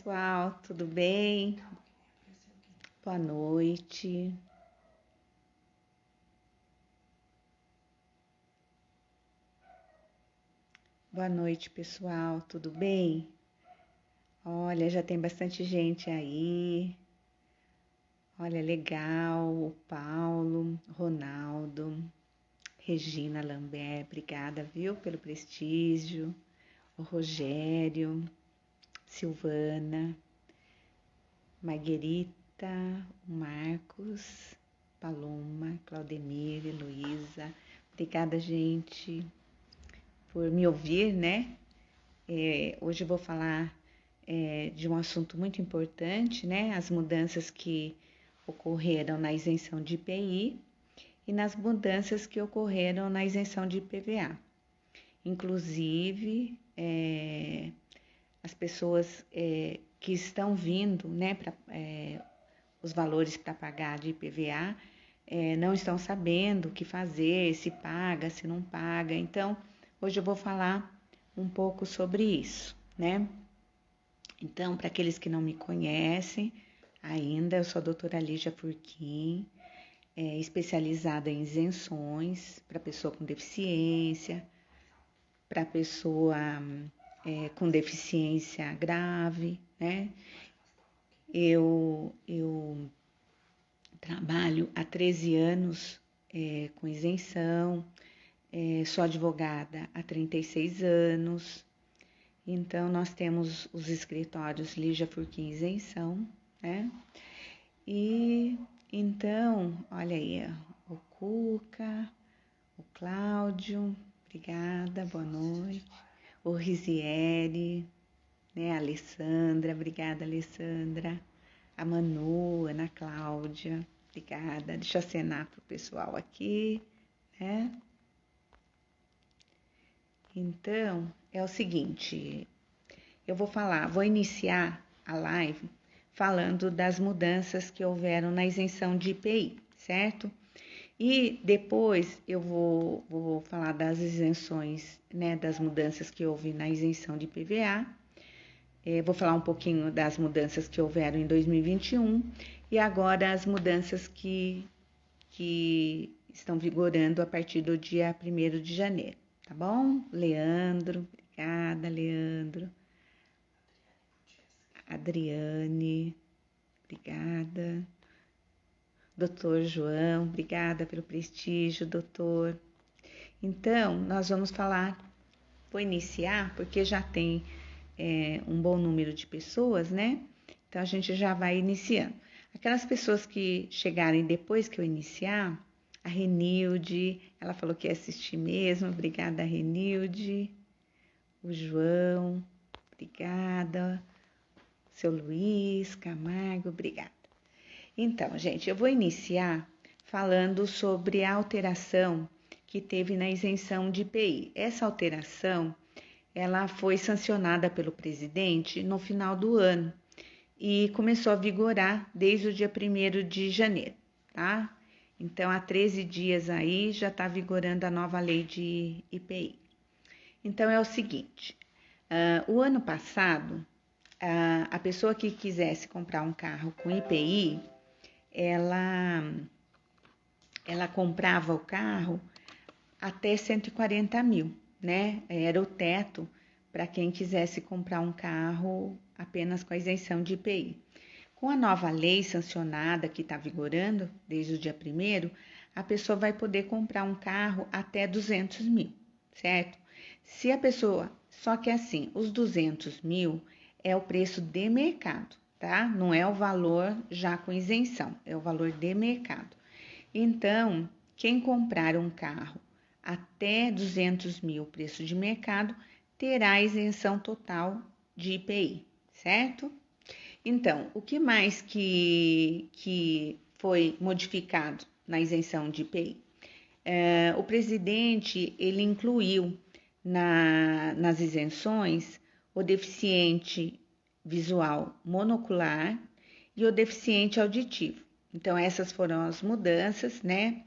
pessoal, tudo bem? Boa noite. Boa noite, pessoal, tudo bem? Olha, já tem bastante gente aí. Olha, legal, o Paulo, Ronaldo, Regina Lambert, obrigada, viu, pelo prestígio. O Rogério, Silvana, Marguerita, o Marcos, Paloma, Claudemir, Heloísa. Obrigada, gente, por me ouvir, né? Hoje eu vou falar de um assunto muito importante, né? As mudanças que ocorreram na isenção de IPI e nas mudanças que ocorreram na isenção de IPVA. Inclusive, as pessoas que estão vindo, né, os valores para pagar de IPVA, não estão sabendo o que fazer, se paga, se não paga. Então, hoje eu vou falar um pouco sobre isso, né? Então, para aqueles que não me conhecem ainda, eu sou a doutora Lígia Furquim, especializada em isenções para pessoa com deficiência, para pessoa com deficiência grave, né? Eu trabalho há 13 anos com isenção, sou advogada há 36 anos, então nós temos os escritórios Lígia Furquim Isenção, né? E então, olha aí, o Cuca, o Cláudio, obrigada, boa noite. O Risieri, né? A Alessandra, obrigada, Alessandra. A Manu, Ana Cláudia, obrigada. Deixa eu acenar para o pessoal aqui, né? Então, é o seguinte, eu vou iniciar a live falando das mudanças que houveram na isenção de IPI, certo? E depois eu vou falar das isenções, né, das mudanças que houve na isenção de IPVA. Vou falar um pouquinho das mudanças que houveram em 2021 e agora as mudanças que estão vigorando a partir do dia 1º de janeiro, tá bom? Leandro, obrigada, Leandro. Adriane, obrigada. Doutor João, obrigada pelo prestígio, doutor. Então, nós vamos falar, vou iniciar, porque já tem um bom número de pessoas, né? Então, a gente já vai iniciando. Aquelas pessoas que chegarem depois que eu iniciar, a Renilde, ela falou que ia assistir mesmo, obrigada, Renilde. O João, obrigada. Seu Luiz Camargo, obrigada. Então, gente, eu vou iniciar falando sobre a alteração que teve na isenção de IPI. Essa alteração, ela foi sancionada pelo presidente no final do ano e começou a vigorar desde o dia 1º de janeiro, tá? Então, há 13 dias aí já está vigorando a nova lei de IPI. Então, é o seguinte, o ano passado, a pessoa que quisesse comprar um carro com IPI, ela comprava o carro até 140 mil, né? Era o teto para quem quisesse comprar um carro apenas com a isenção de IPI. Com a nova lei sancionada que está vigorando desde o dia 1º, a pessoa vai poder comprar um carro até 200 mil, certo? Se a pessoa, só que assim, os 200 mil é o preço de mercado, tá? Não é o valor já com isenção, é o valor de mercado. Então, quem comprar um carro até 200 mil preço de mercado, terá isenção total de IPI, certo? Então, o que mais que foi modificado na isenção de IPI? O presidente, ele incluiu nas isenções o deficiente visual monocular e o deficiente auditivo. Então, essas foram as mudanças, né?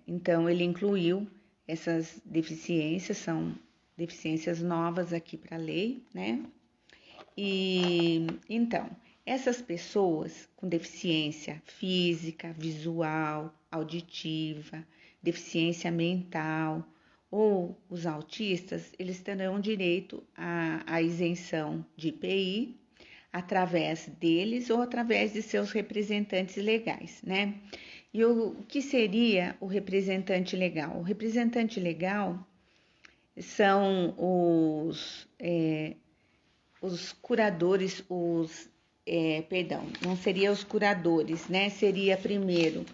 Então, ele incluiu essas deficiências, são deficiências novas aqui para a lei, né? E então, essas pessoas com deficiência física, visual, auditiva, deficiência mental ou os autistas, eles terão direito à isenção de IPI através deles ou através de seus representantes legais, né? E o que seria o representante legal? O representante legal são os curadores, perdão, não seria os curadores, né? Seria primeiro,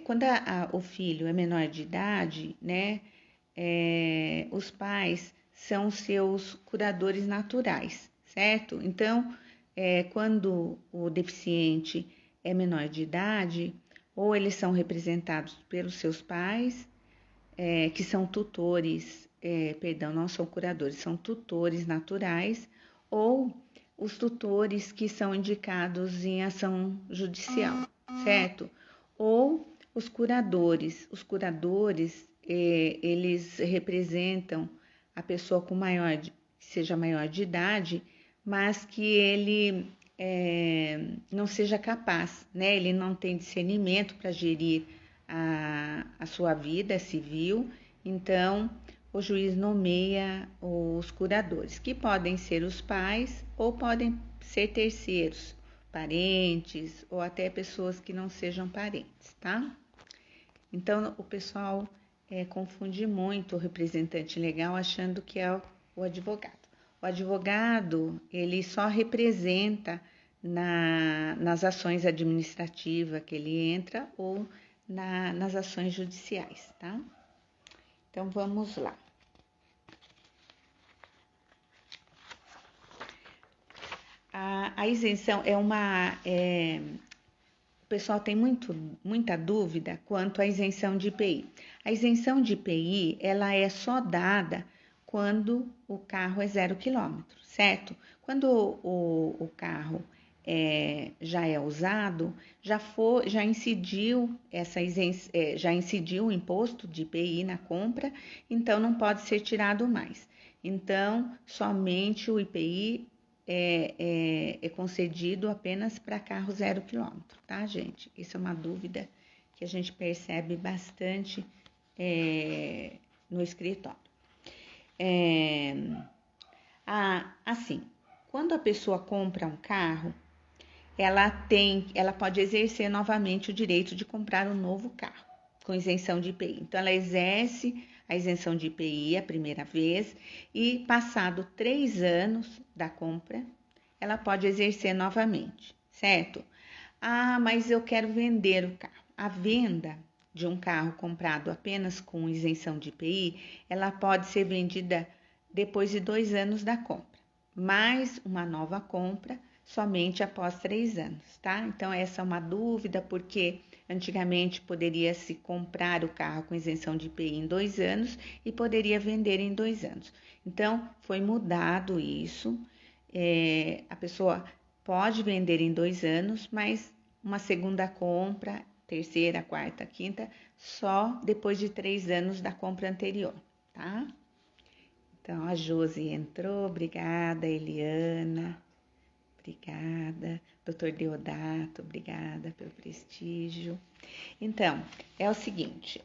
quando o filho é menor de idade, né? Os pais são seus curadores naturais, certo? Então, quando o deficiente é menor de idade, ou eles são representados pelos seus pais, que são tutores, perdão, não são curadores, são tutores naturais, ou os tutores que são indicados em ação judicial, certo? Ou os curadores. Os curadores, eles representam a pessoa que seja maior de idade, mas que ele não seja capaz, né? Ele não tem discernimento para gerir a sua vida civil, então o juiz nomeia os curadores, que podem ser os pais ou podem ser terceiros, parentes ou até pessoas que não sejam parentes, tá? Então o pessoal confunde muito o representante legal achando que é o advogado. O advogado, ele só representa nas ações administrativas que ele entra ou nas ações judiciais, tá? Então vamos lá. A isenção o pessoal tem muita dúvida quanto à isenção de IPI. A isenção de IPI, ela é só dada quando o carro é 0 quilômetro, certo? Quando o carro já é usado, já incidiu já incidiu o imposto de IPI na compra, então não pode ser tirado mais. Então, somente o IPI é concedido apenas para carro 0 quilômetro, tá, gente? Isso é uma dúvida que a gente percebe bastante no escritório. Assim, quando a pessoa compra um carro, ela pode exercer novamente o direito de comprar um novo carro com isenção de IPI. Então, ela exerce a isenção de IPI a primeira vez e, passado 3 anos da compra, ela pode exercer novamente, certo? Mas eu quero vender o carro. A venda de um carro comprado apenas com isenção de IPI, ela pode ser vendida depois de 2 anos da compra, mais uma nova compra somente após 3 anos, tá? Então, essa é uma dúvida, porque antigamente poderia se comprar o carro com isenção de IPI em 2 anos e poderia vender em 2 anos. Então, foi mudado isso. A pessoa pode vender em 2 anos, mas uma segunda compra, terceira, quarta, quinta, só depois de 3 anos da compra anterior, tá? Então, a Josi entrou, obrigada, Eliana. Obrigada, doutor Deodato, obrigada pelo prestígio. Então, é o seguinte,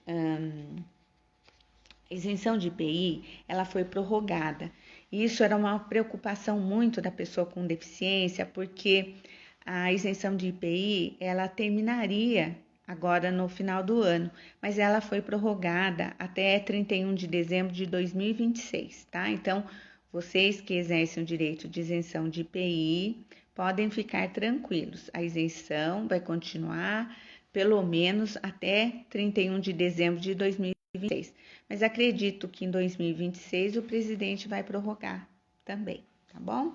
a isenção de IPI, ela foi prorrogada. Isso era uma preocupação muito da pessoa com deficiência, porque a isenção de IPI, ela terminaria agora no final do ano, mas ela foi prorrogada até 31 de dezembro de 2026, tá? Então, vocês que exercem o direito de isenção de IPI, podem ficar tranquilos. A isenção vai continuar pelo menos até 31 de dezembro de 2026. Mas acredito que em 2026 o presidente vai prorrogar também, tá bom?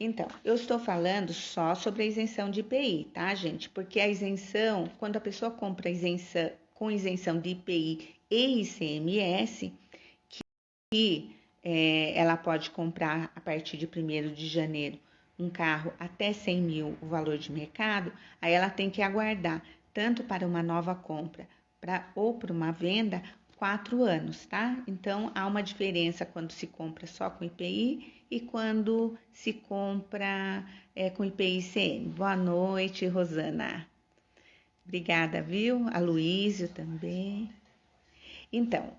Então, eu estou falando só sobre a isenção de IPI, tá, gente? Porque a isenção, quando a pessoa compra isenção, com isenção de IPI e ICMS, que ela pode comprar a partir de 1º de janeiro um carro até 100 mil o valor de mercado, aí ela tem que aguardar tanto para uma nova compra ou para uma venda, 4 anos, tá? Então, há uma diferença quando se compra só com IPI e quando se compra com IPI e CN. Boa noite, Rosana. Obrigada, viu? A Luísio também. Então,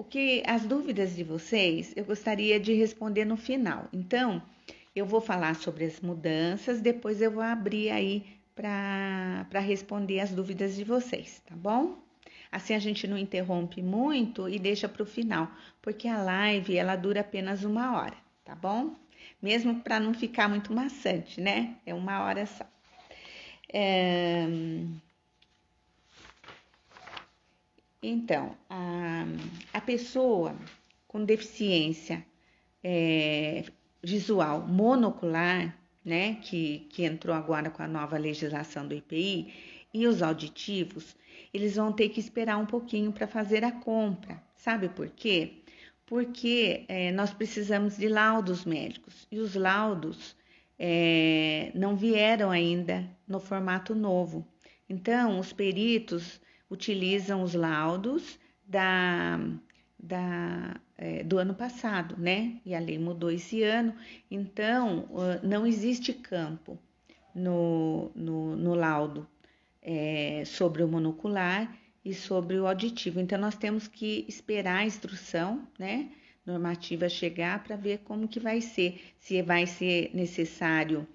as dúvidas de vocês, eu gostaria de responder no final. Então, eu vou falar sobre as mudanças, depois eu vou abrir aí para responder as dúvidas de vocês, tá bom? Assim a gente não interrompe muito e deixa para o final, porque a live ela dura apenas 1 hora, tá bom? Mesmo para não ficar muito maçante, né? É 1 hora só. Então, a pessoa com deficiência visual monocular, né, que entrou agora com a nova legislação do IPI, e os auditivos, eles vão ter que esperar um pouquinho para fazer a compra. Sabe por quê? Porque nós precisamos de laudos médicos e os laudos não vieram ainda no formato novo. Então, os peritos utilizam os laudos do ano passado, né? E a lei mudou esse ano, então não existe campo no laudo sobre o monocular e sobre o auditivo. Então, nós temos que esperar a instrução, né, normativa chegar para ver como que vai ser, se vai ser necessário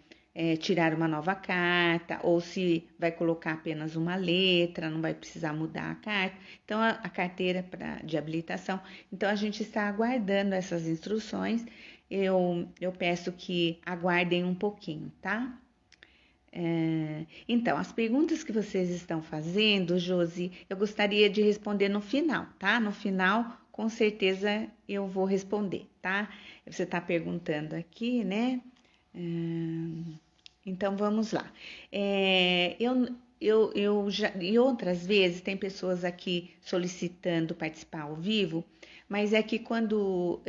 tirar uma nova carta ou se vai colocar apenas uma letra, não vai precisar mudar a carta. Então, a carteira de habilitação. Então, a gente está aguardando essas instruções. Eu peço que aguardem um pouquinho, tá? Então, as perguntas que vocês estão fazendo, Josi, eu gostaria de responder no final, tá? No final, com certeza eu vou responder, tá? Você está perguntando aqui, né? Então, vamos lá. Eu já, e outras vezes, tem pessoas aqui solicitando participar ao vivo, mas é que quando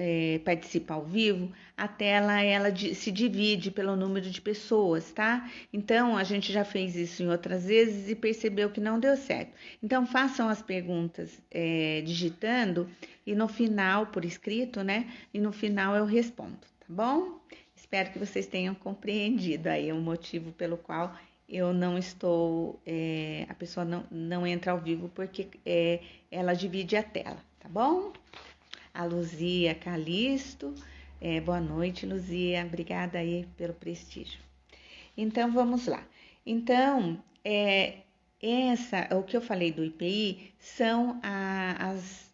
participa ao vivo, a tela ela se divide pelo número de pessoas, tá? Então, a gente já fez isso em outras vezes e percebeu que não deu certo. Então, façam as perguntas digitando e no final, por escrito, né? E no final eu respondo, tá bom? Espero que vocês tenham compreendido aí o motivo pelo qual eu não estou, a pessoa não entra ao vivo, porque ela divide a tela, tá bom? A Luzia Calisto, boa noite, Luzia, obrigada aí pelo prestígio. Então, vamos lá. Então, o que eu falei do IPI são as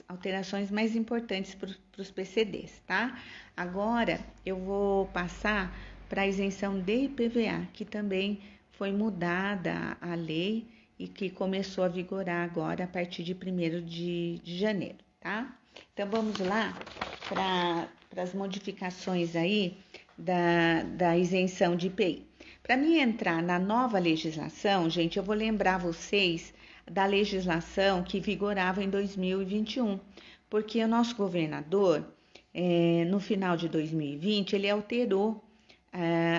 alterações mais importantes para os PCDs, tá? Agora, eu vou passar para a isenção de IPVA, que também foi mudada a lei e que começou a vigorar agora a partir de 1º de janeiro, tá? Então, vamos lá para as modificações aí da isenção de IPI. Para mim entrar na nova legislação, gente, eu vou lembrar vocês da legislação que vigorava em 2021, porque o nosso governador, no final de 2020, ele alterou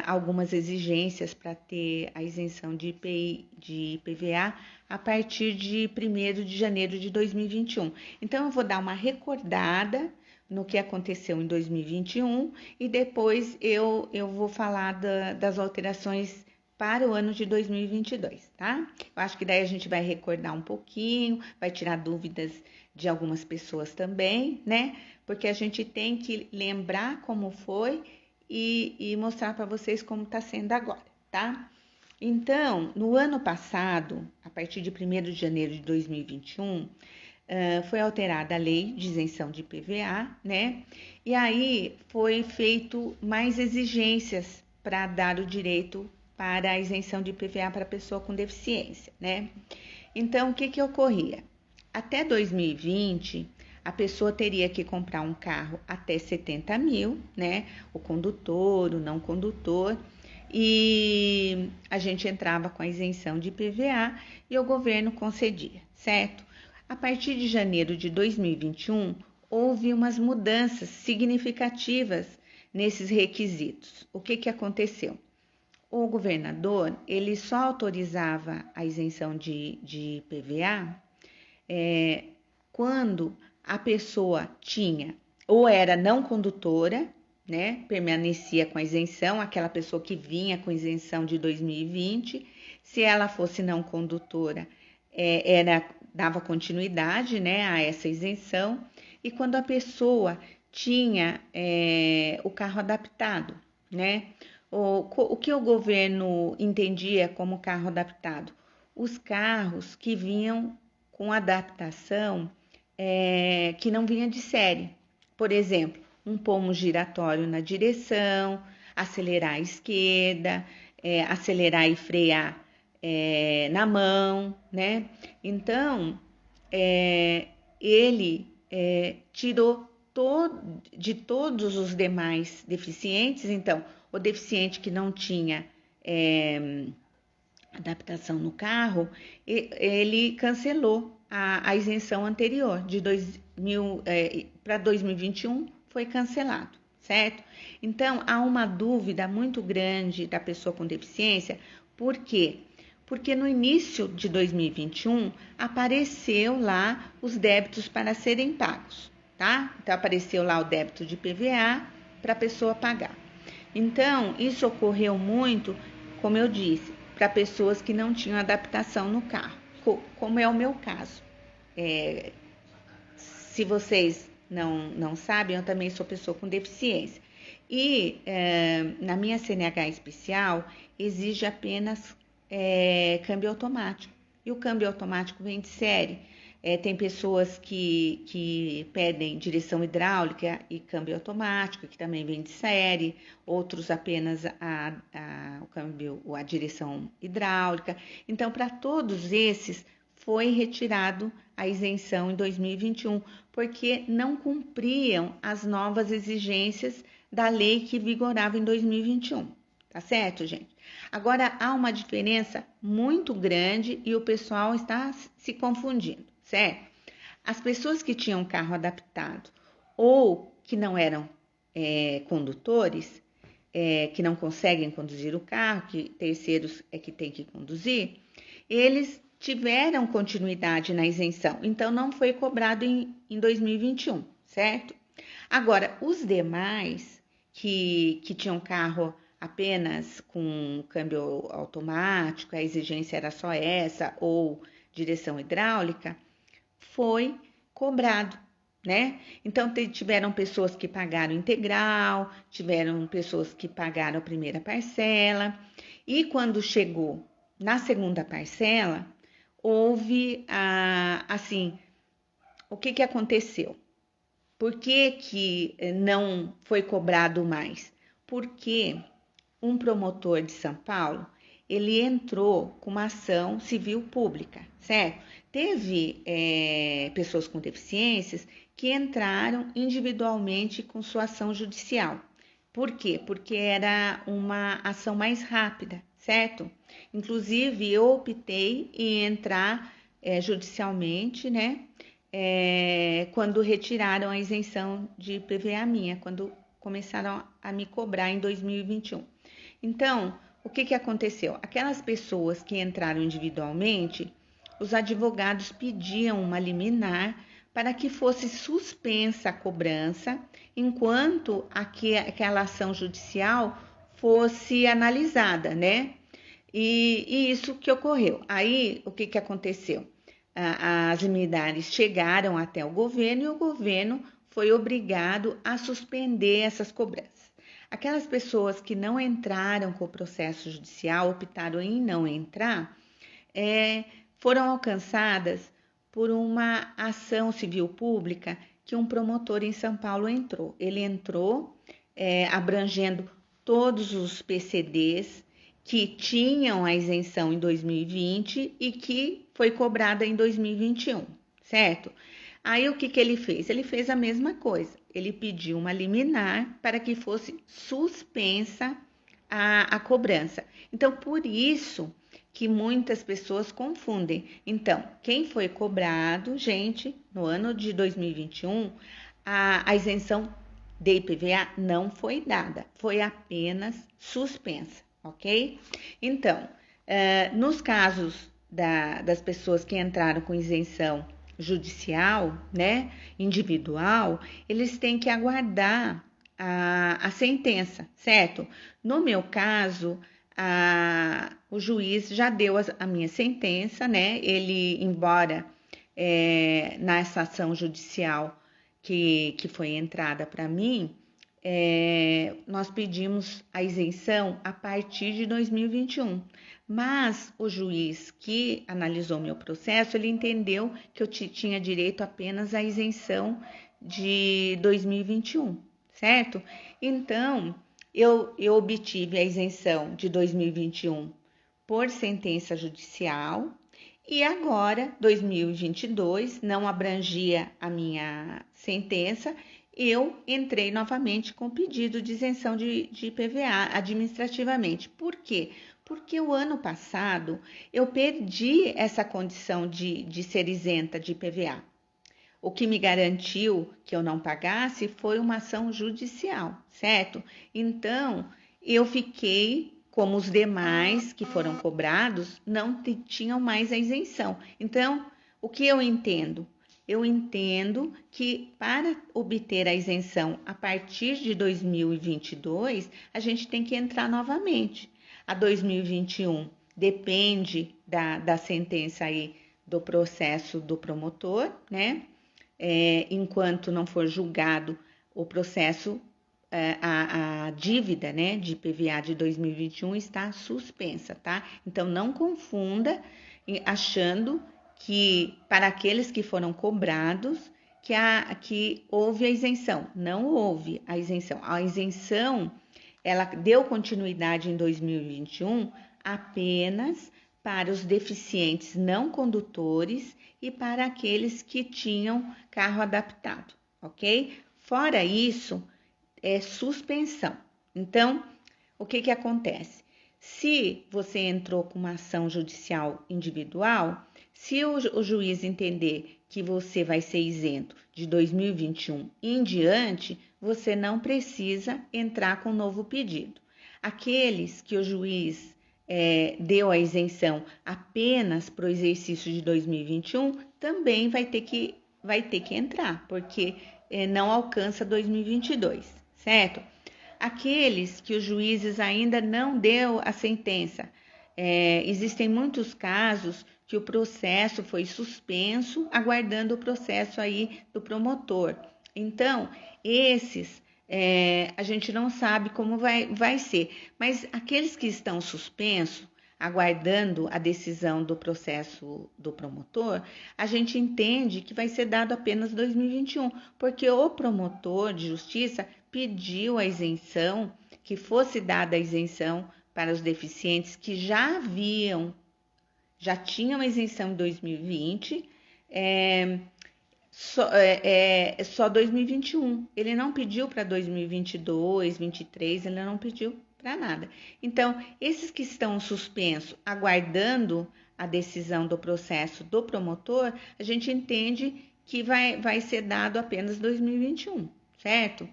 algumas exigências para ter a isenção de IPI, de IPVA a partir de 1º de janeiro de 2021. Então, eu vou dar uma recordada no que aconteceu em 2021 e depois eu vou falar das alterações para o ano de 2022, tá? Eu acho que daí a gente vai recordar um pouquinho, vai tirar dúvidas de algumas pessoas também, né? Porque a gente tem que lembrar como foi e mostrar para vocês como está sendo agora, tá? Então, no ano passado, a partir de 1º de janeiro de 2021, foi alterada a lei de isenção de IPVA, né? E aí foi feito mais exigências para dar o direito para a isenção de IPVA para pessoa com deficiência, né? Então, o que ocorria? Até 2020, a pessoa teria que comprar um carro até 70 mil, né? O condutor, o não condutor, e a gente entrava com a isenção de IPVA e o governo concedia, certo? A partir de janeiro de 2021, houve umas mudanças significativas nesses requisitos. O que aconteceu? O governador, ele só autorizava a isenção de IPVA quando a pessoa tinha ou era não condutora, né, permanecia com a isenção, aquela pessoa que vinha com isenção de 2020, se ela fosse não condutora, dava continuidade, né, a essa isenção, e quando a pessoa tinha o carro adaptado, né, o que o governo entendia como carro adaptado? Os carros que vinham com adaptação que não vinha de série. Por exemplo, um pomo giratório na direção, acelerar à esquerda, acelerar e frear na mão, né? Então, ele tirou de todos os demais deficientes. Então, o deficiente que não tinha adaptação no carro, ele cancelou a isenção anterior de 2000 para 2021, foi cancelado, certo? Então, há uma dúvida muito grande da pessoa com deficiência. Por quê? Porque no início de 2021 apareceu lá os débitos para serem pagos, tá? Então, apareceu lá o débito de PVA para a pessoa pagar. Então, isso ocorreu muito, como eu disse, para pessoas que não tinham adaptação no carro, como é o meu caso. Se vocês não sabem, eu também sou pessoa com deficiência. E na minha CNH especial, exige apenas câmbio automático. E o câmbio automático vem de série. Tem pessoas que pedem direção hidráulica e câmbio automático, que também vem de série, outros apenas a direção hidráulica. Então, para todos esses, foi retirado a isenção em 2021, porque não cumpriam as novas exigências da lei que vigorava em 2021. Tá certo, gente? Agora, há uma diferença muito grande e o pessoal está se confundindo, certo? As pessoas que tinham carro adaptado ou que não eram condutores, que não conseguem conduzir o carro, que terceiros é que tem que conduzir, eles tiveram continuidade na isenção, então não foi cobrado em 2021, certo? Agora, os demais que tinham carro apenas com câmbio automático, a exigência era só essa, ou direção hidráulica, foi cobrado, né? Então, tiveram pessoas que pagaram integral, tiveram pessoas que pagaram a primeira parcela, e quando chegou na segunda parcela, houve, assim, o que aconteceu? Por que não foi cobrado mais? Porque um promotor de São Paulo, ele entrou com uma ação civil pública, certo? Teve pessoas com deficiências que entraram individualmente com sua ação judicial. Por quê? Porque era uma ação mais rápida, certo? Inclusive, eu optei em entrar judicialmente, né? Quando retiraram a isenção de PVA minha, quando começaram a me cobrar em 2021. Então, o que aconteceu? Aquelas pessoas que entraram individualmente, os advogados pediam uma liminar para que fosse suspensa a cobrança, enquanto aquela ação judicial fosse analisada, né? E isso que ocorreu. Aí, o que aconteceu? As liminares chegaram até o governo e o governo foi obrigado a suspender essas cobranças. Aquelas pessoas que não entraram com o processo judicial, optaram em não entrar, foram alcançadas por uma ação civil pública que um promotor em São Paulo entrou. Ele entrou abrangendo todos os PCDs que tinham a isenção em 2020 e que foi cobrada em 2021, certo? Aí o que ele fez? Ele fez a mesma coisa. Ele pediu uma liminar para que fosse suspensa a cobrança. Então, por isso que muitas pessoas confundem. Então, quem foi cobrado, gente, no ano de 2021, a isenção de IPVA não foi dada, foi apenas suspensa, ok? Então, nos casos das pessoas que entraram com isenção judicial, né, individual, eles têm que aguardar a sentença, certo? No meu caso, o juiz já deu a minha sentença, né? Ele, embora nessa ação judicial que foi entrada para mim, nós pedimos a isenção a partir de 2021. Mas o juiz que analisou meu processo, ele entendeu que eu tinha direito apenas à isenção de 2021, certo? Então, eu obtive a isenção de 2021 por sentença judicial e agora, 2022, não abrangia a minha sentença, eu entrei novamente com pedido de isenção de IPVA administrativamente. Por quê? Porque o ano passado eu perdi essa condição de ser isenta de IPVA. O que me garantiu que eu não pagasse foi uma ação judicial, certo? Então, eu fiquei como os demais que foram cobrados não tinham mais a isenção. Então, o que eu entendo? Eu entendo que para obter a isenção a partir de 2022, a gente tem que entrar novamente. A 2021 depende da sentença aí do processo do promotor, né? Enquanto não for julgado o processo, a dívida, né, de IPVA de 2021 está suspensa, tá? Então, não confunda achando que para aqueles que foram cobrados que houve a isenção. Não houve a isenção. A isenção, ela deu continuidade em 2021 apenas para os deficientes não condutores e para aqueles que tinham carro adaptado, ok? Fora isso, é suspensão. Então, o que acontece? Se você entrou com uma ação judicial individual, se o juiz entender que você vai ser isento de 2021 em diante, você não precisa entrar com novo pedido. Aqueles que o juiz deu a isenção apenas para o exercício de 2021, também vai ter que entrar, porque não alcança 2022, certo? Aqueles que os juízes ainda não deu a sentença, existem muitos casos que o processo foi suspenso, aguardando o processo aí do promotor. Então, esses a gente não sabe como vai ser, mas aqueles que estão suspensos, aguardando a decisão do processo do promotor, a gente entende que vai ser dado apenas 2021, porque o promotor de justiça pediu a isenção, que fosse dada a isenção para os deficientes que já tinham a isenção em 2020, só 2021. Ele não pediu para 2022, 2023, ele não pediu para nada. Então, esses que estão suspensos, aguardando a decisão do processo do promotor, a gente entende que vai ser dado apenas 2021, certo?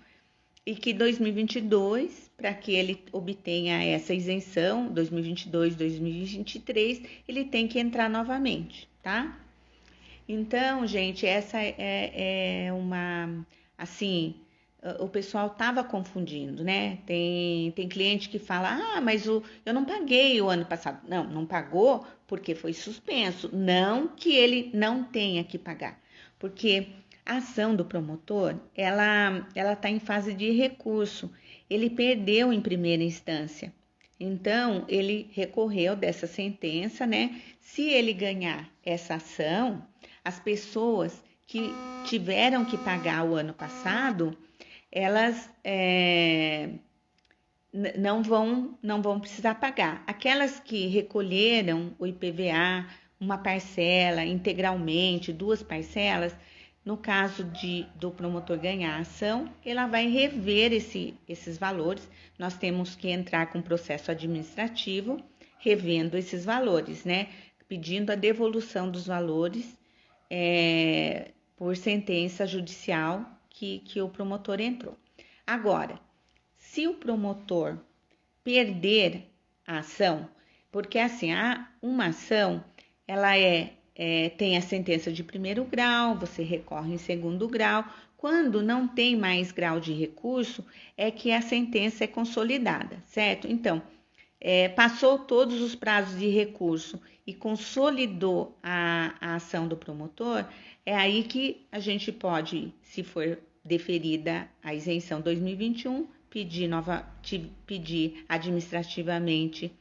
E que 2022, para que ele obtenha essa isenção, 2022, 2023, ele tem que entrar novamente, tá? Então, gente, essa é uma, assim, o pessoal estava confundindo, né? Tem cliente que fala, mas eu não paguei o ano passado. Não pagou porque foi suspenso. Não que ele não tenha que pagar, porque a ação do promotor, ela está em fase de recurso. Ele perdeu em primeira instância. Então, ele recorreu dessa sentença, né? Se ele ganhar essa ação, as pessoas que tiveram que pagar o ano passado, elas não vão precisar pagar. Aquelas que recolheram o IPVA, uma parcela integralmente, 2 parcelas, no caso do promotor ganhar a ação, ela vai rever esses valores. Nós temos que entrar com processo administrativo, revendo esses valores, né? Pedindo a devolução dos valores por sentença judicial que o promotor entrou. Agora, se o promotor perder a ação, porque assim, uma ação, ela é tem a sentença de primeiro grau, você recorre em segundo grau. Quando não tem mais grau de recurso, é que a sentença é consolidada, certo? Então, passou todos os prazos de recurso e consolidou a ação do promotor, é aí que a gente pode, se for deferida a isenção 2021, pedir administrativamente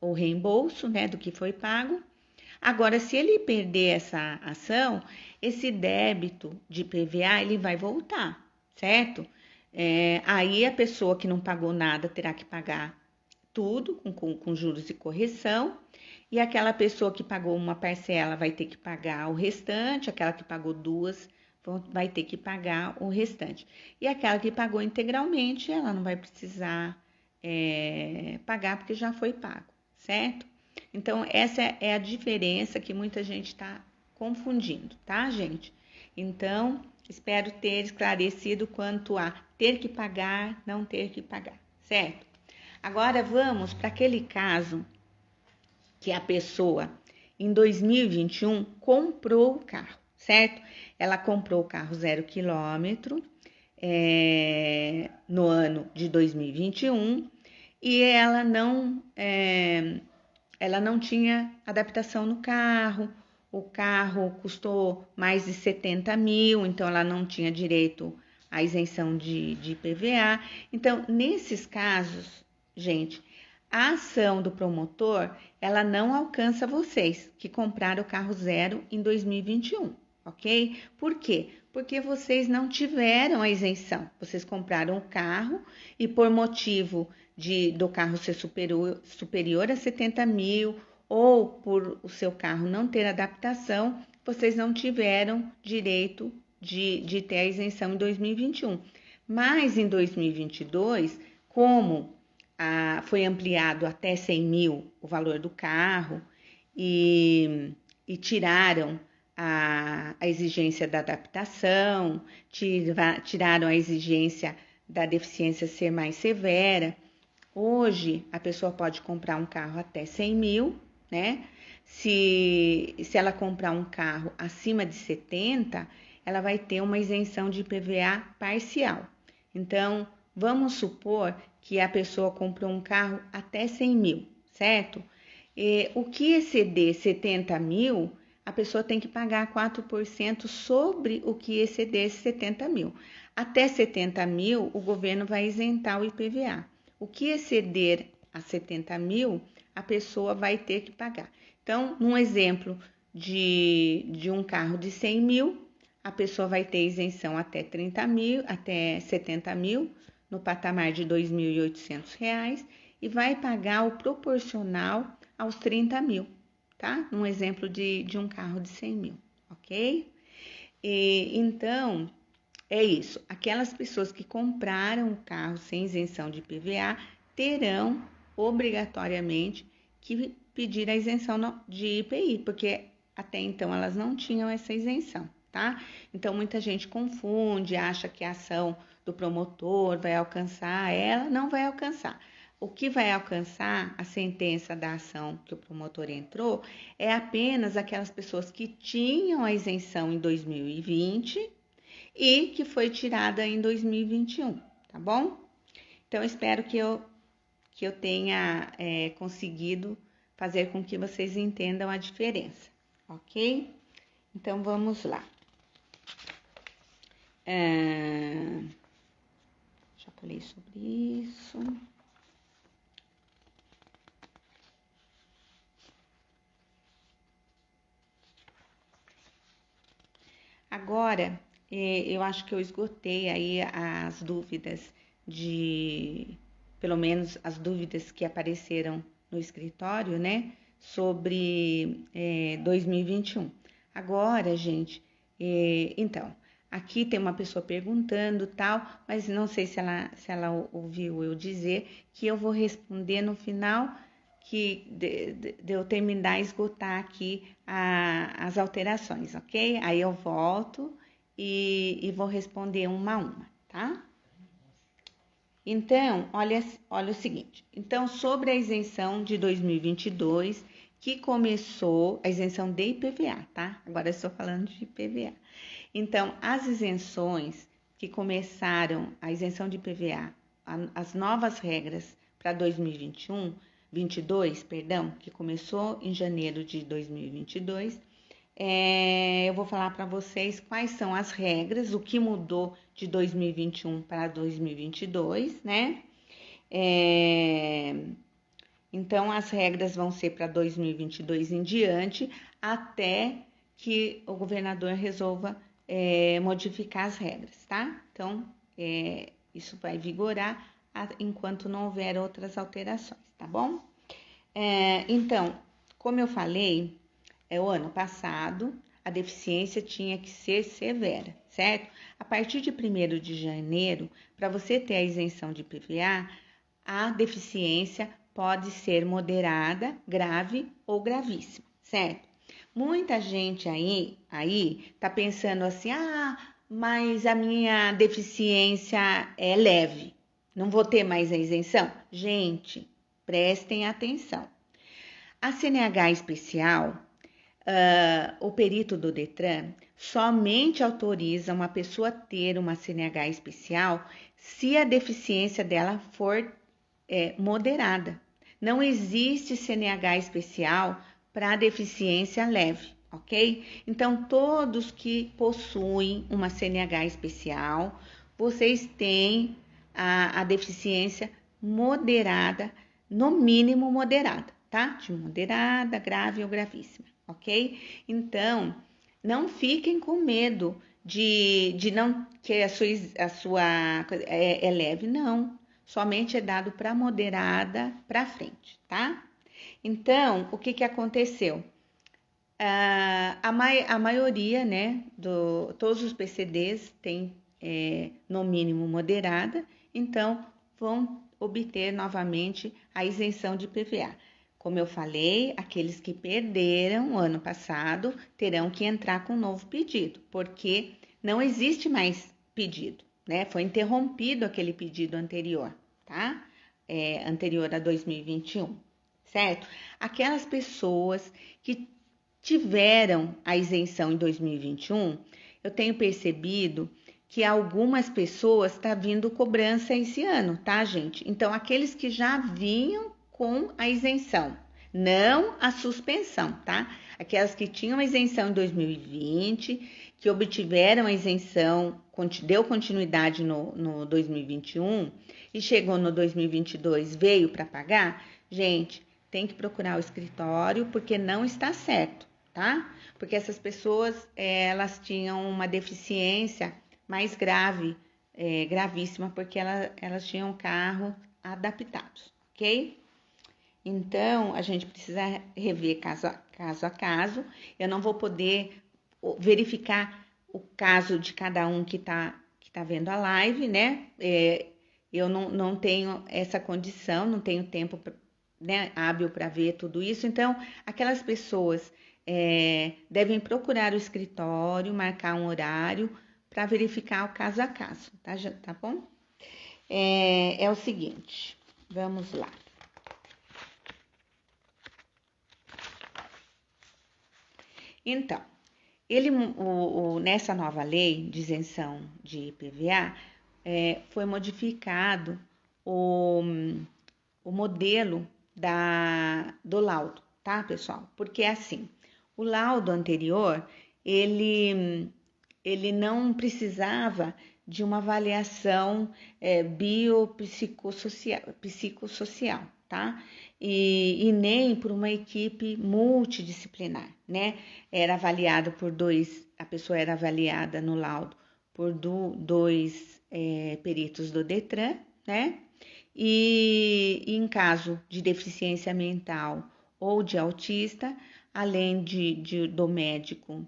o reembolso, né, do que foi pago. Agora, se ele perder essa ação, esse débito de PVA ele vai voltar, certo? Aí a pessoa que não pagou nada terá que pagar tudo com juros e correção, e aquela pessoa que pagou uma parcela vai ter que pagar o restante, aquela que pagou duas vai ter que pagar o restante. E aquela que pagou integralmente, ela não vai precisar pagar porque já foi pago, certo? Então, essa é a diferença que muita gente está confundindo, tá, gente? Então, espero ter esclarecido quanto a ter que pagar, não ter que pagar, certo? Agora, vamos para aquele caso que a pessoa, em 2021, comprou o carro, certo? Ela comprou o carro 0 quilômetro no ano de 2021 e ela não tinha adaptação no carro, o carro custou mais de 70 mil, então ela não tinha direito à isenção de IPVA. Então, nesses casos, gente, a ação do promotor, ela não alcança vocês que compraram o carro zero em 2021, ok? Por quê? Porque vocês não tiveram a isenção. Vocês compraram o carro e por motivo do carro ser superior a 70 mil ou por o seu carro não ter adaptação, vocês não tiveram direito de ter a isenção em 2021. Mas em 2022, como foi ampliado até 100 mil o valor do carro e tiraram a exigência da adaptação, tiraram a exigência da deficiência ser mais severa. Hoje, a pessoa pode comprar um carro até 100 mil, né? Se ela comprar um carro acima de 70, ela vai ter uma isenção de IPVA parcial. Então, vamos supor que a pessoa comprou um carro até 100 mil, certo? O que exceder 70 mil, a pessoa tem que pagar 4% sobre o que exceder 70 mil. Até 70 mil, o governo vai isentar o IPVA. O que exceder a 70 mil, a pessoa vai ter que pagar. Então, num exemplo de um carro de 100 mil, a pessoa vai ter isenção até 30 mil, até 70 mil, no patamar de R$ 2.800 e vai pagar o proporcional aos 30 mil, tá? Um exemplo de um carro de 100 mil, ok? Então, é isso. Aquelas pessoas que compraram o carro sem isenção de IPVA terão obrigatoriamente que pedir a isenção de IPI, porque até então elas não tinham essa isenção, tá? Então, muita gente confunde, acha que a ação do promotor vai alcançar, ela não vai alcançar. O que vai alcançar a sentença da ação que o promotor entrou é apenas aquelas pessoas que tinham a isenção em 2020 e que foi tirada em 2021, tá bom? Então, espero que eu tenha conseguido fazer com que vocês entendam a diferença, ok? Então, vamos lá. Já falei sobre isso. Agora, eu acho que eu esgotei aí as dúvidas pelo menos as dúvidas que apareceram no escritório, né, sobre 2021. Agora, gente, então, aqui tem uma pessoa perguntando tal, mas não sei se ela ouviu eu dizer que eu vou responder no final de eu terminar e esgotar aqui as alterações, ok? Aí eu volto e vou responder uma a uma, tá? Então, olha o seguinte. Então, sobre a isenção de 2022, que começou a isenção de IPVA, tá? Agora eu estou falando de IPVA. Então, as isenções que começaram, a isenção de IPVA, as novas regras para 2022, perdão, que começou em janeiro de 2022, eu vou falar para vocês quais são as regras, o que mudou de 2021 para 2022, né? Então, as regras vão ser para 2022 em diante, até que o governador resolva modificar as regras, tá? Então, isso vai vigorar enquanto não houver outras alterações, tá bom? Então, como eu falei, o ano passado a deficiência tinha que ser severa, certo? A partir de 1º de janeiro, para você ter a isenção de IPVA, a deficiência pode ser moderada, grave ou gravíssima, certo? Muita gente aí tá pensando assim, mas a minha deficiência é leve, não vou ter mais a isenção? Gente, prestem atenção. A CNH especial, o perito do Detran somente autoriza uma pessoa ter uma CNH especial se a deficiência dela for moderada. Não existe CNH especial para deficiência leve, ok? Então, todos que possuem uma CNH especial, vocês têm a deficiência moderada, no mínimo moderada, tá? De moderada, grave ou gravíssima, ok? Então, não fiquem com medo de não que a sua é leve, não. Somente é dado para moderada para frente, tá? Então, o que aconteceu? A maioria, né, todos os PCDs têm no mínimo moderada, então vão obter novamente a isenção de IPVA. Como eu falei, aqueles que perderam o ano passado terão que entrar com um novo pedido, porque não existe mais pedido, né? Foi interrompido aquele pedido anterior, tá? Anterior a 2021, certo? Aquelas pessoas que tiveram a isenção em 2021, eu tenho percebido que algumas pessoas tá vindo cobrança esse ano, tá, gente? Então, aqueles que já vinham com a isenção, não a suspensão, tá? Aquelas que tinham a isenção em 2020, que obtiveram a isenção, deu continuidade no 2021 e chegou no 2022, veio para pagar, gente, tem que procurar o escritório porque não está certo, tá? Porque essas pessoas, elas tinham uma deficiência mais grave, gravíssima, porque elas tinham carro adaptados, ok? Então, a gente precisa rever caso a caso. Eu não vou poder verificar o caso de cada um que tá vendo a live, né? Eu não tenho essa condição, não tenho tempo, né, hábil para ver tudo isso. Então, aquelas pessoas devem procurar o escritório, marcar um horário para verificar o caso a caso, tá bom? É o seguinte, vamos lá. Então, nessa nova lei de isenção de IPVA, foi modificado o modelo do laudo, tá, pessoal? Porque assim, o laudo anterior, ele não precisava de uma avaliação biopsicossocial, tá? E nem por uma equipe multidisciplinar, né? A pessoa era avaliada no laudo por dois peritos do Detran, né? E em caso de deficiência mental ou de autista, além do médico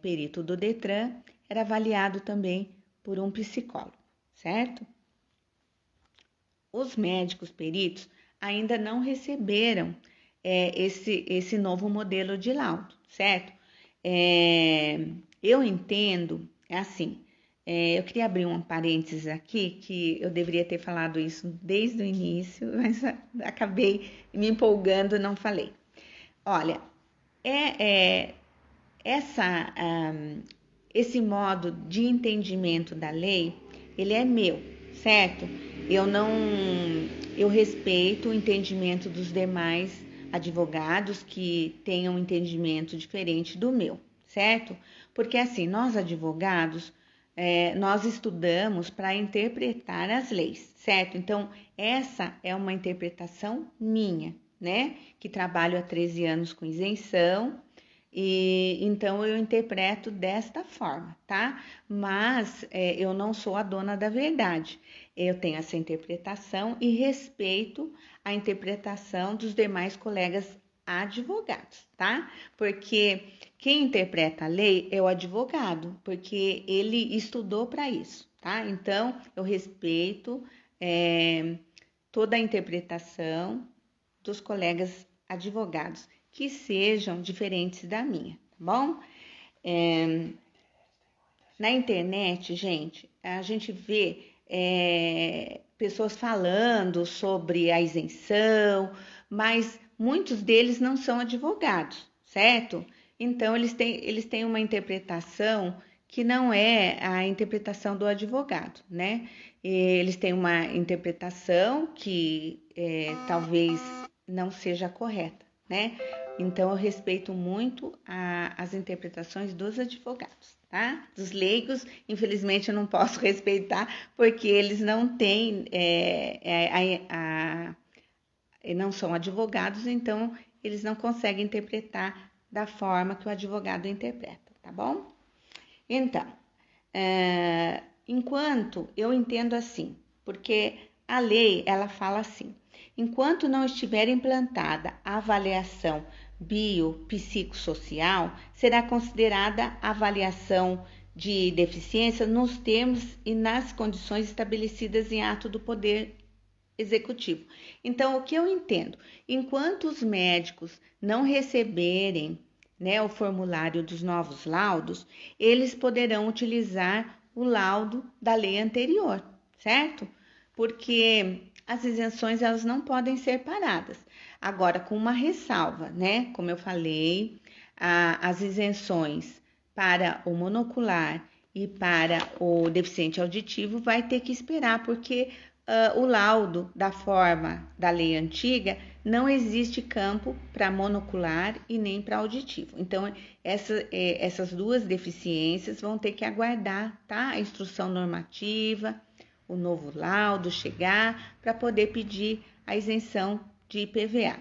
perito do Detran, era avaliado também por um psicólogo, certo? Os médicos peritos ainda não receberam esse novo modelo de laudo, certo? Eu entendo, assim, eu queria abrir um parênteses aqui, que eu deveria ter falado isso desde o início, mas acabei me empolgando e não falei. Olha, esse modo de entendimento da lei, ele é meu, certo? Eu respeito o entendimento dos demais advogados que tenham um entendimento diferente do meu, certo? Porque assim, nós advogados, nós estudamos para interpretar as leis, certo? Então, essa é uma interpretação minha, né? Que trabalho há 13 anos com isenção, e então eu interpreto desta forma, tá? Mas eu não sou a dona da verdade. Eu tenho essa interpretação e respeito a interpretação dos demais colegas advogados, tá? Porque quem interpreta a lei é o advogado, porque ele estudou para isso, tá? Então eu respeito toda a interpretação dos colegas advogados que sejam diferentes da minha, tá bom? Na internet, gente, a gente vê pessoas falando sobre a isenção, mas muitos deles não são advogados, certo? Então, eles têm uma interpretação que não é a interpretação do advogado, né? Eles têm uma interpretação que talvez não seja correta, né? Então, eu respeito muito as interpretações dos advogados, tá? Dos leigos, infelizmente, eu não posso respeitar, porque eles não têm, não são advogados, então eles não conseguem interpretar da forma que o advogado interpreta, tá bom? Então, enquanto eu entendo assim, porque a lei, ela fala assim, enquanto não estiver implantada a avaliação biopsicossocial, será considerada avaliação de deficiência nos termos e nas condições estabelecidas em ato do Poder Executivo. Então, o que eu entendo? Enquanto os médicos não receberem, né, o formulário dos novos laudos, eles poderão utilizar o laudo da lei anterior, certo? Porque as isenções elas não podem ser paradas. Agora, com uma ressalva, né? Como eu falei, as isenções para o monocular e para o deficiente auditivo vai ter que esperar, porque o laudo da forma da lei antiga não existe campo para monocular e nem para auditivo. Então, essas duas deficiências vão ter que aguardar, tá? A instrução normativa, o novo laudo chegar para poder pedir a isenção de IPVA,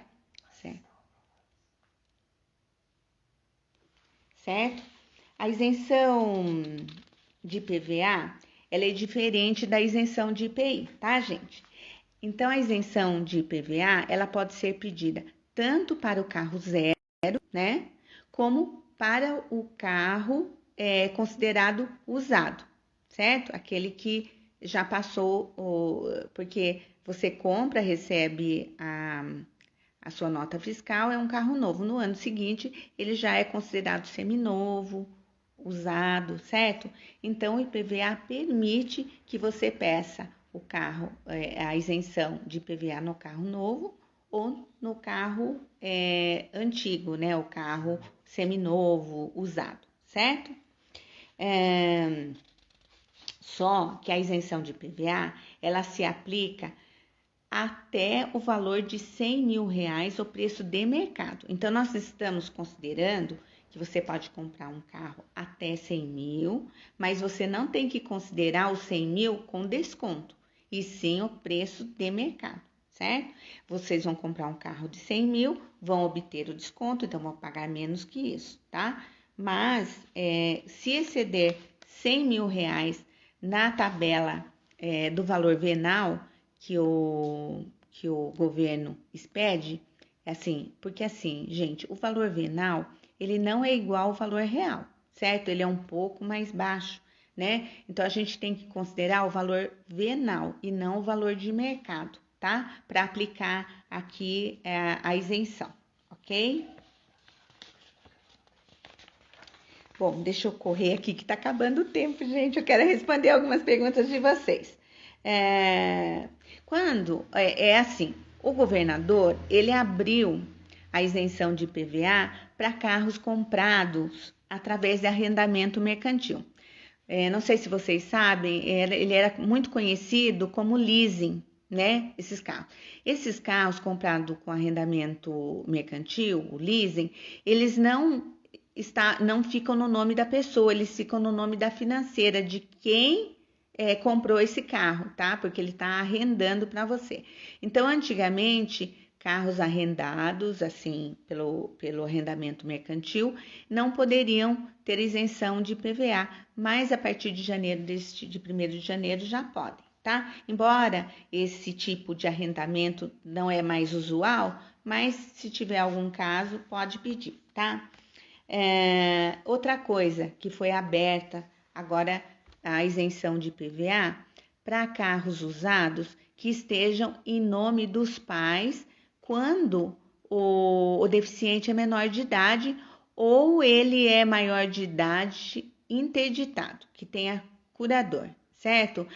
certo? A isenção de IPVA, ela é diferente da isenção de IPI, tá, gente? Então, a isenção de IPVA, ela pode ser pedida tanto para o carro zero, né, como para o carro considerado usado, certo? Aquele que já passou, porque você compra, recebe a sua nota fiscal, é um carro novo. No ano seguinte, ele já é considerado seminovo, usado, certo? Então, o IPVA permite que você peça o carro, a isenção de IPVA no carro novo ou no carro antigo, né? O carro seminovo, usado, certo? Só que a isenção de IPVA, ela se aplica até o valor de R$100 mil, o preço de mercado. Então, nós estamos considerando que você pode comprar um carro até 100 mil, mas você não tem que considerar os 100 mil com desconto, e sim o preço de mercado, certo? Vocês vão comprar um carro de 100 mil, vão obter o desconto, então vão pagar menos que isso, tá? Mas, se exceder R$100 mil na tabela do valor venal que o governo expede, assim, porque assim, gente, o valor venal, ele não é igual ao valor real, certo? Ele é um pouco mais baixo, né? Então, a gente tem que considerar o valor venal e não o valor de mercado, tá? Para aplicar aqui a isenção, ok? Bom, deixa eu correr aqui que tá acabando o tempo, gente. Eu quero responder algumas perguntas de vocês. Quando é assim, o governador ele abriu a isenção de IPVA para carros comprados através de arrendamento mercantil. Não sei se vocês sabem, ele era muito conhecido como leasing, né? Esses carros comprados com arrendamento mercantil, o leasing, eles não ficam no nome da pessoa, eles ficam no nome da financeira, de quem comprou esse carro, tá? Porque ele está arrendando para você. Então, antigamente, carros arrendados, assim, pelo arrendamento mercantil, não poderiam ter isenção de IPVA, mas a partir de 1º de janeiro já podem, tá? Embora esse tipo de arrendamento não é mais usual, mas se tiver algum caso, pode pedir, tá? Outra coisa que foi aberta agora, a isenção de IPVA para carros usados que estejam em nome dos pais quando o deficiente é menor de idade ou ele é maior de idade interditado, que tenha curador, certo?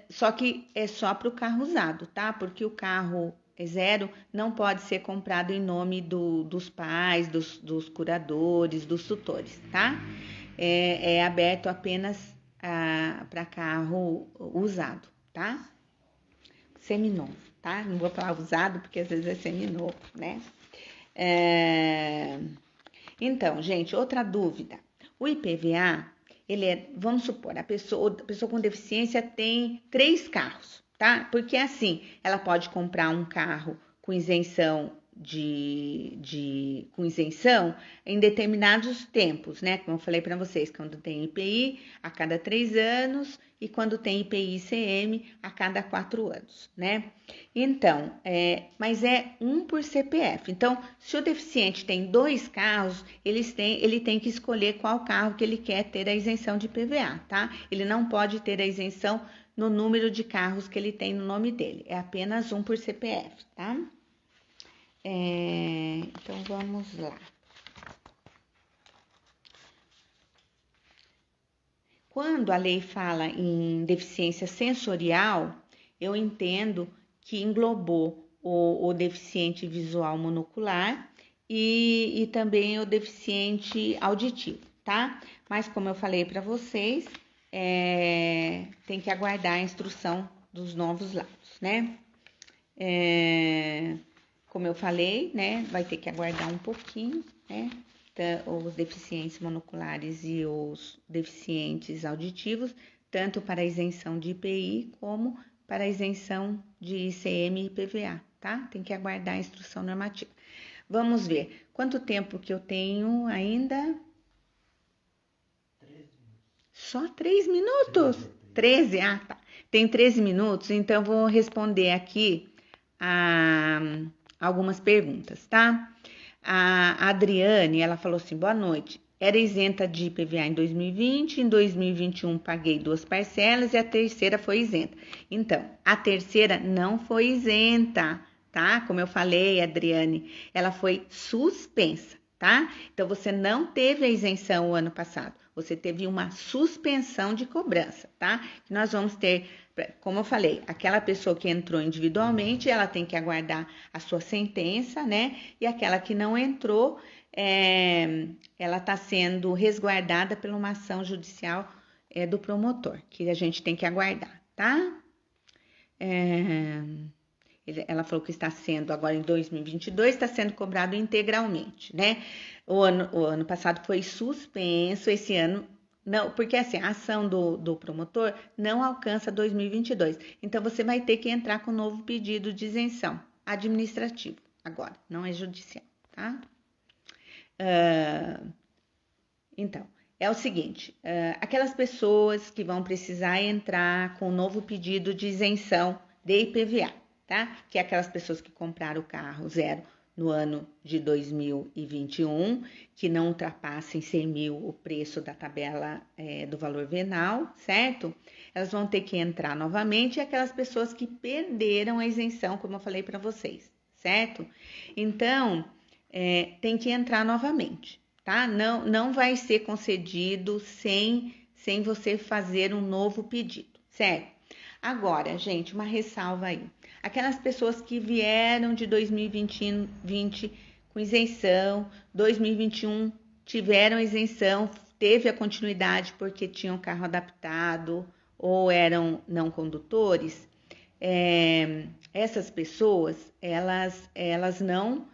Só que é só para o carro usado, tá? Porque o carro zero não pode ser comprado em nome dos pais, dos curadores, dos tutores, tá? É aberto apenas para carro usado, tá? Seminovo, tá? Não vou falar usado porque às vezes é seminovo, né? Então, gente, outra dúvida. O IPVA, vamos supor, a pessoa com deficiência tem 3 carros, tá? Porque assim, ela pode comprar um carro com isenção com isenção em determinados tempos, né? Como eu falei para vocês, quando tem IPI a cada 3 anos e quando tem IPI e ICM a cada 4 anos, né? Então, mas é um por CPF. Então, se o deficiente tem 2 carros, ele tem que escolher qual carro que ele quer ter a isenção de IPVA, tá? Ele não pode ter a isenção no número de carros que ele tem no nome dele. É apenas um por CPF, tá? Então, vamos lá. Quando a lei fala em deficiência sensorial, eu entendo que englobou o deficiente visual monocular e também o deficiente auditivo, tá? Mas como eu falei para vocês, tem que aguardar a instrução dos novos laudos, né? Como eu falei, né, vai ter que aguardar um pouquinho, né, os deficientes monoculares e os deficientes auditivos, tanto para a isenção de IPI como para a isenção de ICM e IPVA, tá? Tem que aguardar a instrução normativa. Vamos ver, quanto tempo que eu tenho ainda? 13 minutos. Só 3 minutos? 13, tá. Tem 13 minutos, então vou responder aqui algumas perguntas, tá? A Adriane, ela falou assim, boa noite, era isenta de IPVA em 2020, em 2021 paguei 2 parcelas e a terceira foi isenta. Então, a terceira não foi isenta, tá? Como eu falei, Adriane, ela foi suspensa, tá? Então, você não teve a isenção o ano passado, você teve uma suspensão de cobrança, tá? Nós vamos ter, como eu falei, aquela pessoa que entrou individualmente, ela tem que aguardar a sua sentença, né? E aquela que não entrou, ela está sendo resguardada por uma ação judicial do promotor, que a gente tem que aguardar, tá? Ela falou que está sendo, agora em 2022, está sendo cobrado integralmente, né? O ano passado foi suspenso, esse ano não, porque assim, a ação do promotor não alcança 2022. Então, você vai ter que entrar com um novo pedido de isenção administrativo agora, não é judicial, tá? Então, é o seguinte, aquelas pessoas que vão precisar entrar com um novo pedido de isenção de IPVA, tá? Que é aquelas pessoas que compraram o carro zero no ano de 2021, que não ultrapassem 100 mil o preço da tabela do valor venal, certo? Elas vão ter que entrar novamente, e aquelas pessoas que perderam a isenção, como eu falei para vocês, certo? Então, tem que entrar novamente, tá? Não vai ser concedido sem você fazer um novo pedido, certo? Agora, gente, uma ressalva aí. Aquelas pessoas que vieram de 2020 com isenção, 2021 tiveram isenção, teve a continuidade porque tinham carro adaptado ou eram não condutores, essas pessoas, elas não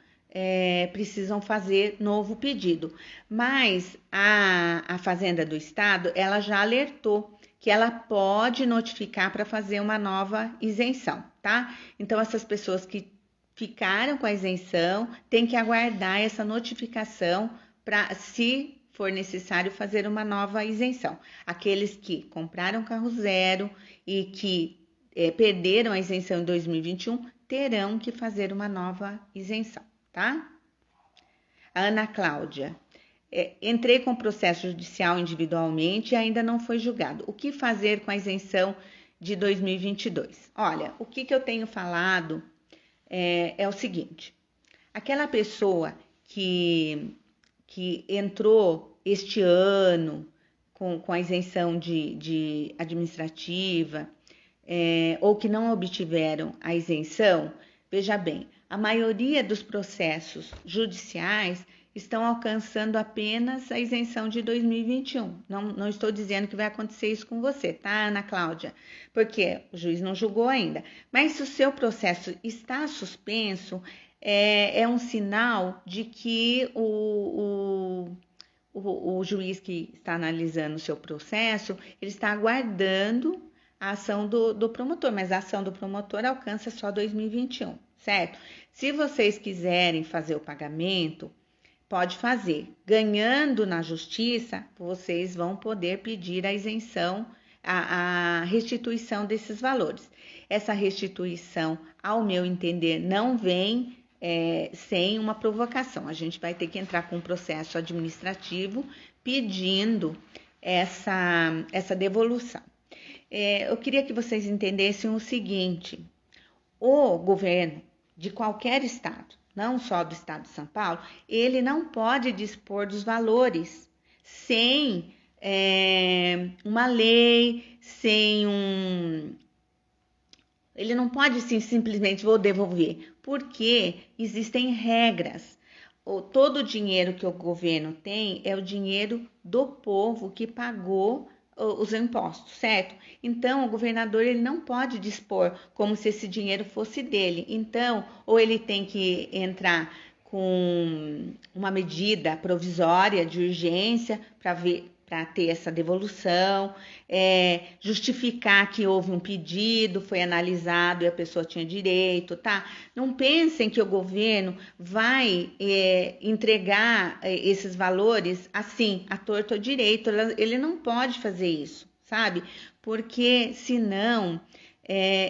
precisam fazer novo pedido. Mas a Fazenda do Estado, ela já alertou que ela pode notificar para fazer uma nova isenção, tá? Então, essas pessoas que ficaram com a isenção têm que aguardar essa notificação para, se for necessário, fazer uma nova isenção. Aqueles que compraram carro zero e que perderam a isenção em 2021 terão que fazer uma nova isenção, tá? A Ana Cláudia. Entrei com o processo judicial individualmente e ainda não foi julgado. O que fazer com a isenção de 2022? Olha, o que eu tenho falado é o seguinte. Aquela pessoa que entrou este ano com a isenção de administrativa, ou que não obtiveram a isenção, veja bem, a maioria dos processos judiciais estão alcançando apenas a isenção de 2021. Não estou dizendo que vai acontecer isso com você, tá, Ana Cláudia? Porque o juiz não julgou ainda. Mas se o seu processo está suspenso, é um sinal de que o juiz que está analisando o seu processo, ele está aguardando a ação do promotor, mas a ação do promotor alcança só 2021, certo? Se vocês quiserem fazer o pagamento, pode fazer. Ganhando na justiça, vocês vão poder pedir a isenção, a restituição desses valores. Essa restituição, ao meu entender, não vem sem uma provocação. A gente vai ter que entrar com um processo administrativo pedindo essa devolução. Eu queria que vocês entendessem o seguinte: o governo de qualquer estado, não só do estado de São Paulo, ele não pode dispor dos valores sem uma lei, sem ele não pode simplesmente vou devolver, porque existem regras. Todo o dinheiro que o governo tem é o dinheiro do povo que pagou os impostos, certo? Então, o governador ele não pode dispor como se esse dinheiro fosse dele. Então, ou ele tem que entrar com uma medida provisória de urgência para ter essa devolução, justificar que houve um pedido, foi analisado e a pessoa tinha direito, tá? Não pensem que o governo vai entregar esses valores assim, à torto ou direito. Ele não pode fazer isso, sabe? Porque senão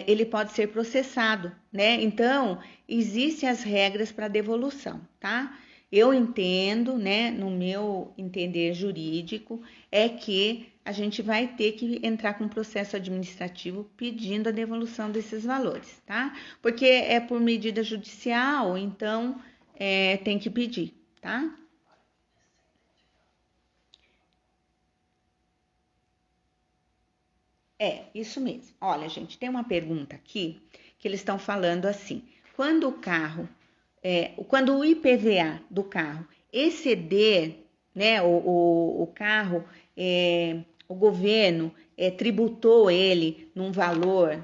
ele pode ser processado, né? Então, existem as regras para devolução, tá? Eu entendo, né, no meu entender jurídico, é que a gente vai ter que entrar com um processo administrativo pedindo a devolução desses valores, tá? Porque é por medida judicial, então tem que pedir, tá? Isso mesmo. Olha, gente, tem uma pergunta aqui que eles estão falando assim: quando quando o IPVA do carro exceder, né, o carro, o governo tributou ele num valor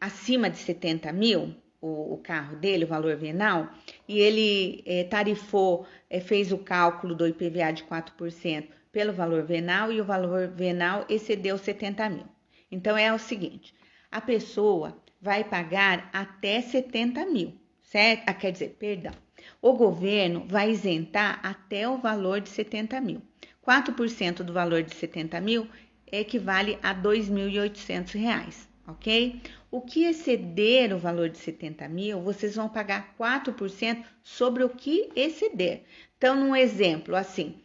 acima de 70 mil, o carro dele, o valor venal, e ele tarifou, fez o cálculo do IPVA de 4% pelo valor venal e o valor venal excedeu 70 mil. Então, é o seguinte, a pessoa vai pagar até 70 mil, certo? Quer dizer, perdão, o governo vai isentar até o valor de 70 mil. 4% do valor de 70 mil equivale a R$ 2.800, ok? O que exceder o valor de 70 mil, vocês vão pagar 4% sobre o que exceder. Então, num exemplo, assim,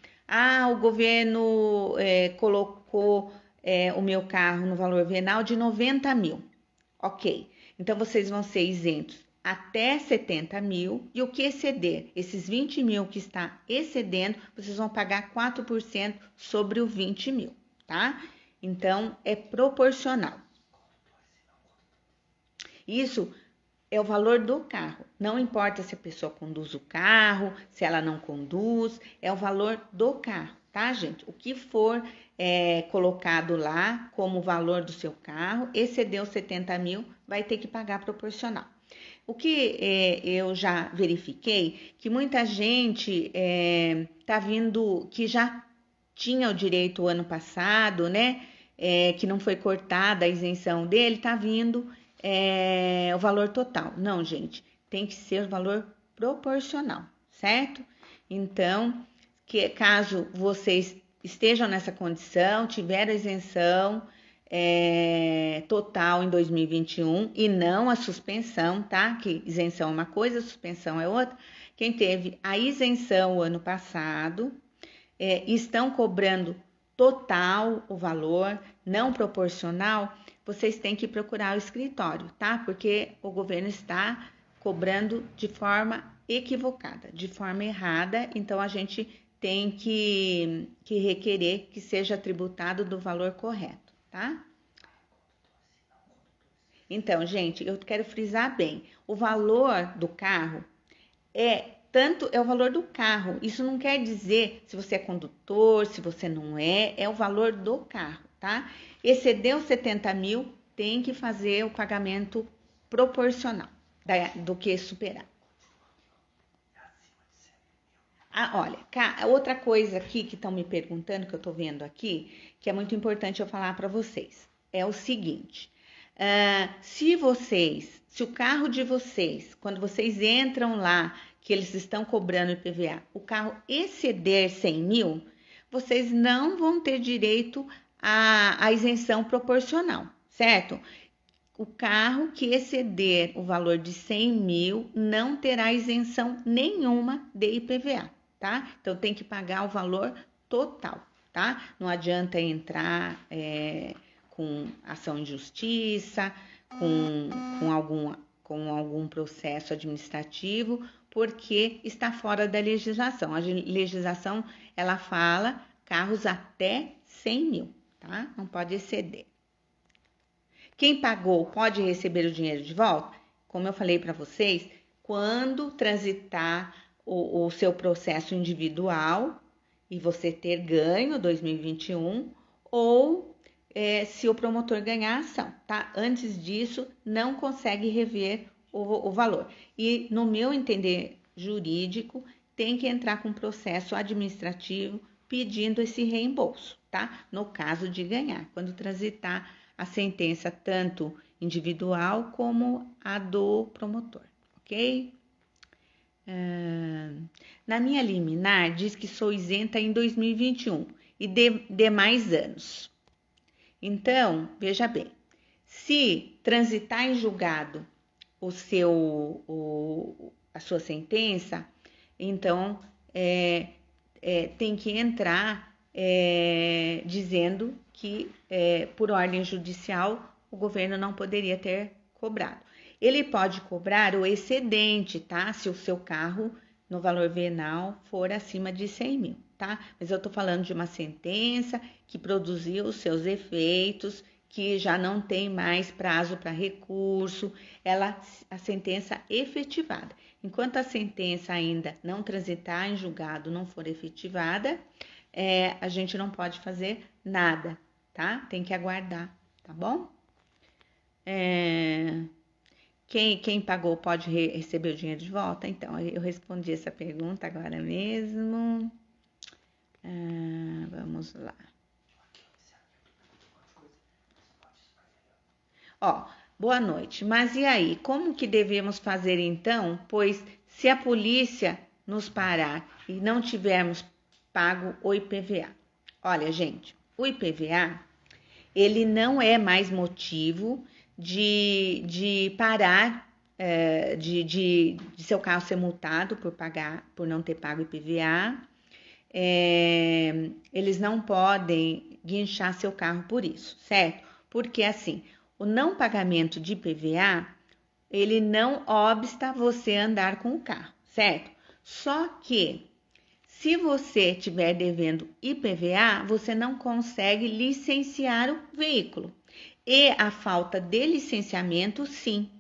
o governo colocou o meu carro no valor venal de 90 mil, ok? Então, vocês vão ser isentos até 70 mil, e o que exceder, esses 20 mil que está excedendo, vocês vão pagar 4% sobre o 20 mil, tá? Então, é proporcional. Isso é o valor do carro. Não importa se a pessoa conduz o carro, se ela não conduz, é o valor do carro, tá, gente? O que for colocado lá como valor do seu carro, excedeu 70 mil, vai ter que pagar proporcional. O que eu já verifiquei, que muita gente tá vindo, que já tinha o direito o ano passado, né? Que não foi cortada a isenção dele, tá vindo o valor total. Não, gente, tem que ser o valor proporcional, certo? Então, caso vocês estejam nessa condição, tiveram isenção total em 2021 e não a suspensão, tá? Que isenção é uma coisa, suspensão é outra. Quem teve a isenção o ano passado, estão cobrando total o valor, não proporcional, vocês têm que procurar o escritório, tá? Porque o governo está cobrando de forma equivocada, de forma errada, então a gente tem que requerer que seja tributado do valor correto, tá? Então, gente, eu quero frisar bem, o valor do carro é o valor do carro. Isso não quer dizer se você é condutor, se você não é o valor do carro, tá? Excedeu 70 mil, tem que fazer o pagamento proporcional do que superar. Olha, outra coisa aqui que estão me perguntando, que eu tô vendo aqui, que é muito importante eu falar para vocês, é o seguinte: se o carro de vocês, quando vocês entram lá, que eles estão cobrando IPVA, o carro exceder 100 mil, vocês não vão ter direito à isenção proporcional, certo? O carro que exceder o valor de 100 mil não terá isenção nenhuma de IPVA, tá? Então tem que pagar o valor total, tá? Não adianta entrar com ação de justiça, com algum processo administrativo, porque está fora da legislação. A legislação, ela fala carros até 100 mil, tá? Não pode exceder. Quem pagou pode receber o dinheiro de volta? Como eu falei para vocês, quando transitar o seu processo individual e você ter ganho 2021, ou se o promotor ganhar a ação, tá? Antes disso, não consegue rever o valor. E no meu entender jurídico, tem que entrar com processo administrativo pedindo esse reembolso, tá? No caso de ganhar, quando transitar a sentença tanto individual como a do promotor, ok? Na minha liminar, diz que sou isenta em 2021 e demais anos. Então, veja bem, se transitar em julgado a sua sentença, então tem que entrar dizendo que por ordem judicial o governo não poderia ter cobrado. Ele pode cobrar o excedente, tá? Se o seu carro no valor venal for acima de 100 mil, tá? Mas eu tô falando de uma sentença que produziu os seus efeitos, que já não tem mais prazo para recurso, a sentença efetivada. Enquanto a sentença ainda não transitar em julgado, não for efetivada, a gente não pode fazer nada, tá? Tem que aguardar, tá bom? Quem pagou pode receber o dinheiro de volta? Então, eu respondi essa pergunta agora mesmo. Vamos lá. Boa noite. Mas e aí? Como que devemos fazer então? Pois se a polícia nos parar e não tivermos pago o IPVA. Olha, gente, o IPVA, ele não é mais motivo de parar, de seu carro ser multado por não ter pago IPVA. Eles não podem guinchar seu carro por isso, certo? Porque assim, o não pagamento de IPVA, ele não obsta você andar com o carro, certo? Só que se você estiver devendo IPVA, você não consegue licenciar o veículo. E a falta de licenciamento, sim,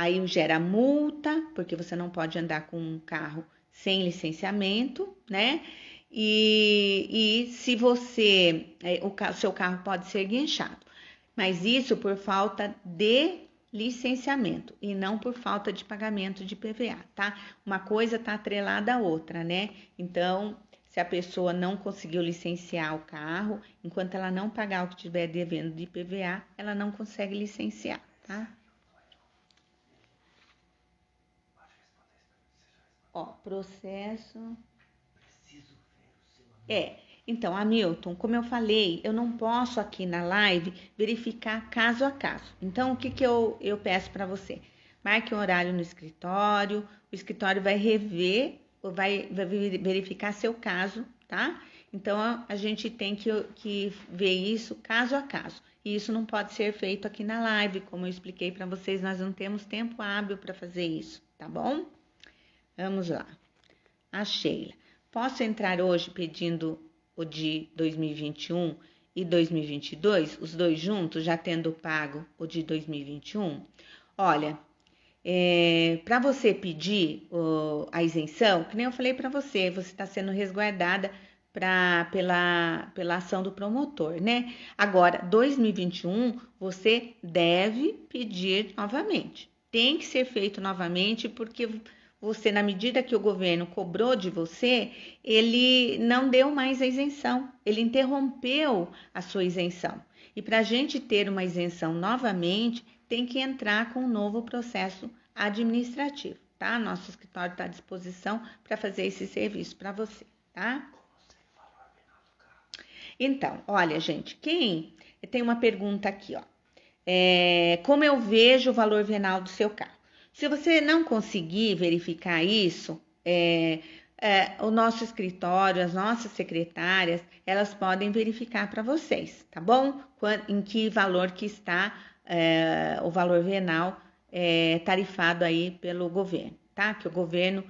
Aí gera multa, porque você não pode andar com um carro sem licenciamento, né? E se você, o seu carro pode ser guinchado, mas isso por falta de licenciamento e não por falta de pagamento de PVA, tá? Uma coisa está atrelada à outra, né? Então, se a pessoa não conseguiu licenciar o carro, enquanto ela não pagar o que estiver devendo de PVA, ela não consegue licenciar, tá? Ó, processo. Então, Hamilton, como eu falei, eu não posso aqui na live verificar caso a caso. Então, o que eu peço para você? Marque um horário no escritório, o escritório vai rever, vai verificar seu caso, tá? Então, a gente tem que ver isso caso a caso. E isso não pode ser feito aqui na live, como eu expliquei para vocês, nós não temos tempo hábil para fazer isso, tá bom? Vamos lá. A Sheila. Posso entrar hoje pedindo o de 2021 e 2022, os dois juntos, já tendo pago o de 2021? Olha, para você pedir a isenção, que nem eu falei para você, você está sendo resguardada pela ação do promotor, né? Agora, 2021, você deve pedir novamente. Tem que ser feito novamente, porque você, na medida que o governo cobrou de você, ele não deu mais a isenção, ele interrompeu a sua isenção. E para a gente ter uma isenção novamente, tem que entrar com um novo processo administrativo, tá? Nosso escritório está à disposição para fazer esse serviço para você, tá? Então, olha, gente, tem uma pergunta aqui, ó. Como eu vejo o valor venal do seu carro? Se você não conseguir verificar isso, o nosso escritório, as nossas secretárias, elas podem verificar para vocês, tá bom? Em que valor que está o valor venal tarifado aí pelo governo, tá? Que o governo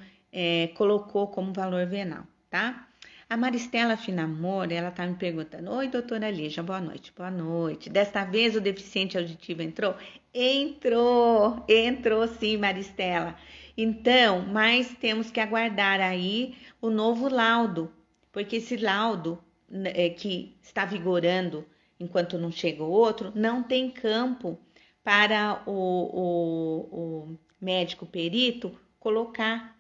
colocou como valor venal, tá? A Maristela Finamor, ela tá me perguntando: oi, doutora Lígia, boa noite. Boa noite. Desta vez o deficiente auditivo entrou? Entrou sim, Maristela. Então, mas temos que aguardar aí o novo laudo, porque esse laudo que está vigorando enquanto não chega o outro, não tem campo para o médico perito colocar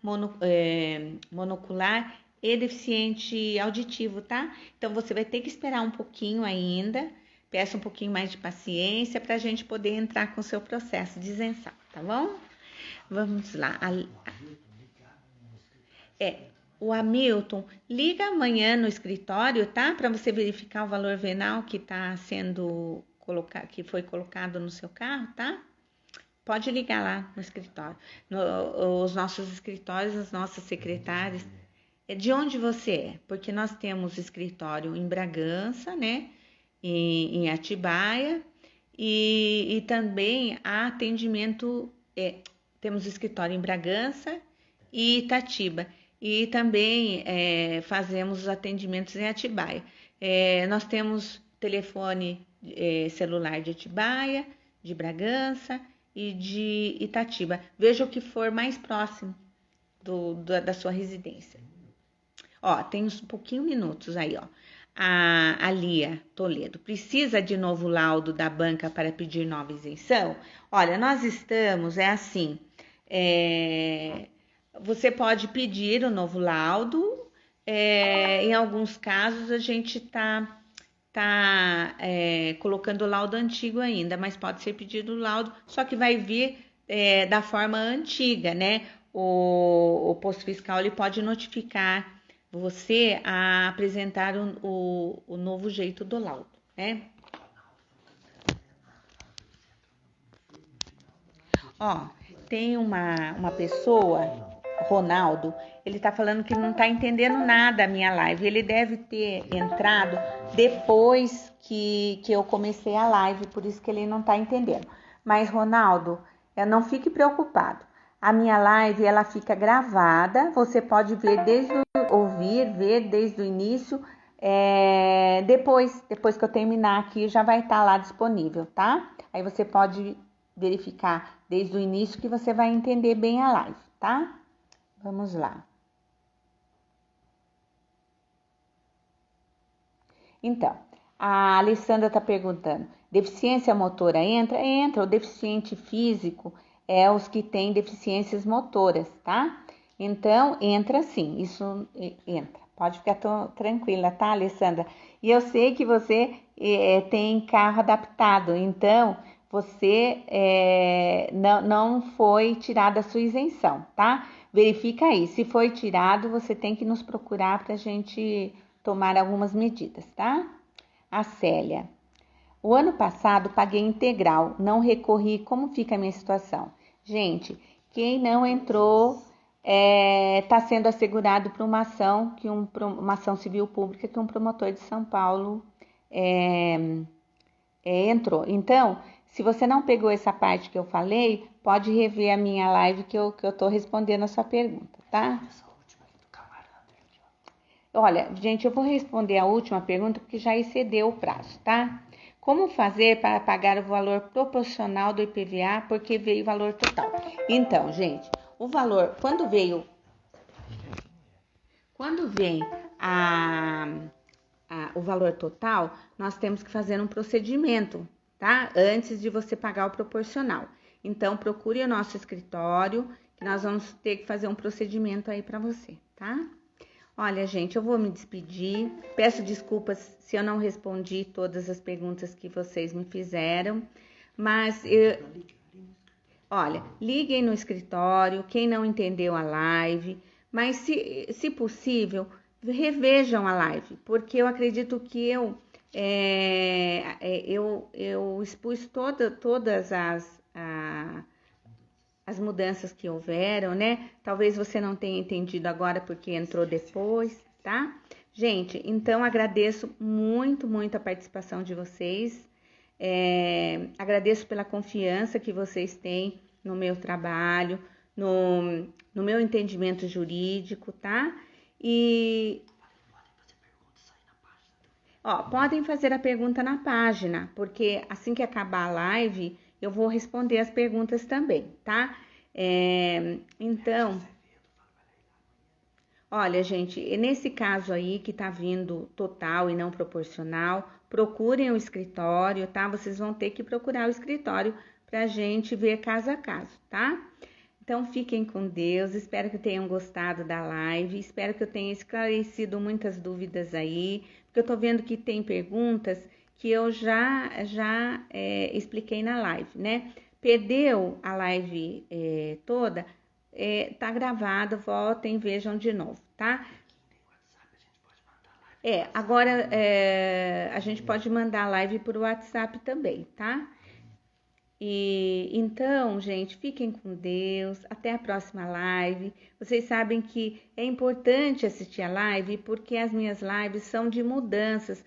monocular e deficiente auditivo, tá? Então, você vai ter que esperar um pouquinho ainda, peça um pouquinho mais de paciência para a gente poder entrar com o seu processo de isenção, tá bom? Vamos lá. O Hamilton, liga amanhã no escritório, tá? Para você verificar o valor venal que está sendo colocado, que foi colocado no seu carro, tá? Pode ligar lá no escritório. Os nossos escritórios, as nossas secretárias. De onde você é? Porque nós temos escritório em Bragança, né? Em Atibaia, e também há atendimento, temos escritório em Bragança e Itatiba, e também fazemos os atendimentos em Atibaia. Nós temos telefone celular de Atibaia, de Bragança e de Itatiba. Veja o que for mais próximo da sua residência. Ó, tem uns pouquinhos minutos aí, ó. A Lia Toledo, precisa de novo laudo da banca para pedir nova isenção? Olha, nós estamos, assim, você pode pedir o novo laudo, em alguns casos a gente tá colocando o laudo antigo ainda, mas pode ser pedido o laudo, só que vai vir da forma antiga, né? O posto fiscal ele pode notificar você a apresentar o novo jeito do laudo, né? Ó, tem uma pessoa, Ronaldo, ele tá falando que não tá entendendo nada a minha live. Ele deve ter entrado depois que eu comecei a live, por isso que ele não tá entendendo. Mas, Ronaldo, não fique preocupado. A minha live, ela fica gravada, você pode ver ver desde o início, depois que eu terminar aqui, já vai estar lá disponível, tá? Aí você pode verificar desde o início que você vai entender bem a live, tá? Vamos lá. Então, a Alessandra está perguntando, deficiência motora entra? Entra, o deficiente físico é os que têm deficiências motoras, tá? Então, entra sim, isso entra. Pode ficar tranquila, tá, Alessandra? E eu sei que você tem carro adaptado, então você não foi tirada a sua isenção, tá? Verifica aí, se foi tirado, você tem que nos procurar para a gente tomar algumas medidas, tá? A Célia. O ano passado paguei integral, não recorri, como fica a minha situação? Gente, quem não entrou está sendo assegurado por uma ação, uma ação civil pública que um promotor de São Paulo entrou. Então, se você não pegou essa parte que eu falei, pode rever a minha live que eu estou respondendo a sua pergunta, tá? Olha, gente, eu vou responder a última pergunta porque já excedeu o prazo, tá? Como fazer para pagar o valor proporcional do IPVA porque veio o valor total? Então, gente, o valor, quando vem o valor total, nós temos que fazer um procedimento, tá? Antes de você pagar o proporcional. Então, procure o nosso escritório, que nós vamos ter que fazer um procedimento aí para você, tá? Olha, gente, eu vou me despedir. Peço desculpas se eu não respondi todas as perguntas que vocês me fizeram, mas olha, liguem no escritório, quem não entendeu a live, mas se possível, revejam a live, porque eu acredito que eu expus todas as mudanças que houveram, né? Talvez você não tenha entendido agora porque entrou depois, tá? Gente, então agradeço muito a participação de vocês. Agradeço pela confiança que vocês têm no meu trabalho, no meu entendimento jurídico, tá? E podem fazer a pergunta na página, porque assim que acabar a live, eu vou responder as perguntas também, tá? Então, olha, gente, nesse caso aí que tá vindo total e não proporcional, procurem o escritório, tá? Vocês vão ter que procurar o escritório pra gente ver caso a caso, tá? Então, fiquem com Deus, espero que tenham gostado da live, espero que eu tenha esclarecido muitas dúvidas aí, porque eu tô vendo que tem perguntas que eu já expliquei na live, né? Perdeu a live toda, tá gravada, voltem, vejam de novo, tá? Agora a gente pode mandar a live por WhatsApp também, tá? E então, gente, fiquem com Deus. Até a próxima live. Vocês sabem que é importante assistir a live porque as minhas lives são de mudanças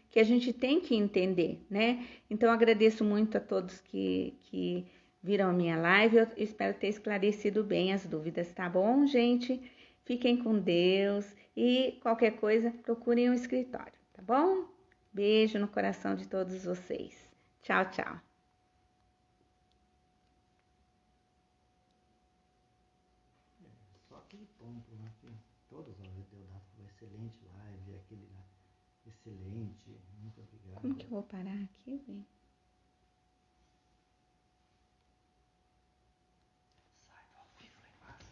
que a gente tem que entender, né? Então, agradeço muito a todos que viram a minha live. Eu espero ter esclarecido bem as dúvidas, tá bom, gente? Fiquem com Deus e qualquer coisa, procurem um escritório, tá bom? Beijo no coração de todos vocês. Tchau, tchau. Só aquele ponto, né? Que todas as vezes deu dado uma excelente live, aquele lá, excelente, muito obrigado. Como que eu vou parar aqui, bem? Sai do ao vivo lá embaixo.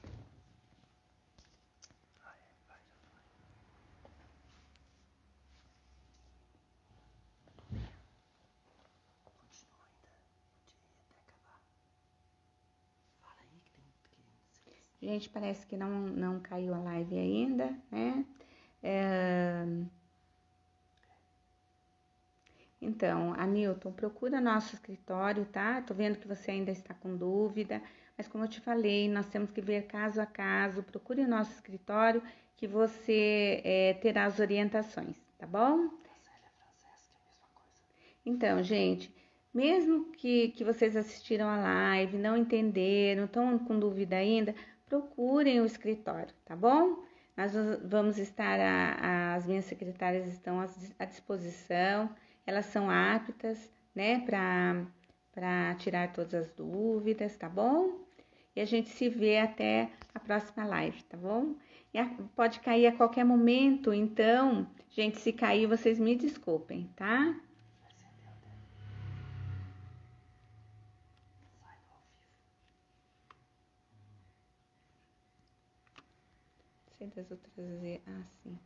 Vai, já vai. Continua ainda o dia até acabar. Fala aí que tem. Gente, parece que não caiu a live ainda, né? Então, Hamilton, procura nosso escritório, tá? Tô vendo que você ainda está com dúvida, mas como eu te falei, nós temos que ver caso a caso. Procure o nosso escritório que você terá as orientações, tá bom? Então, gente, mesmo que vocês assistiram a live, não entenderam, estão com dúvida ainda, procurem o escritório, tá bom? Nós vamos estar, as minhas secretárias estão à disposição, elas são aptas, né, para tirar todas as dúvidas, tá bom? E a gente se vê até a próxima live, tá bom? Pode cair a qualquer momento, então, gente, se cair, vocês me desculpem, tá? Sei das outras. Ah, sim.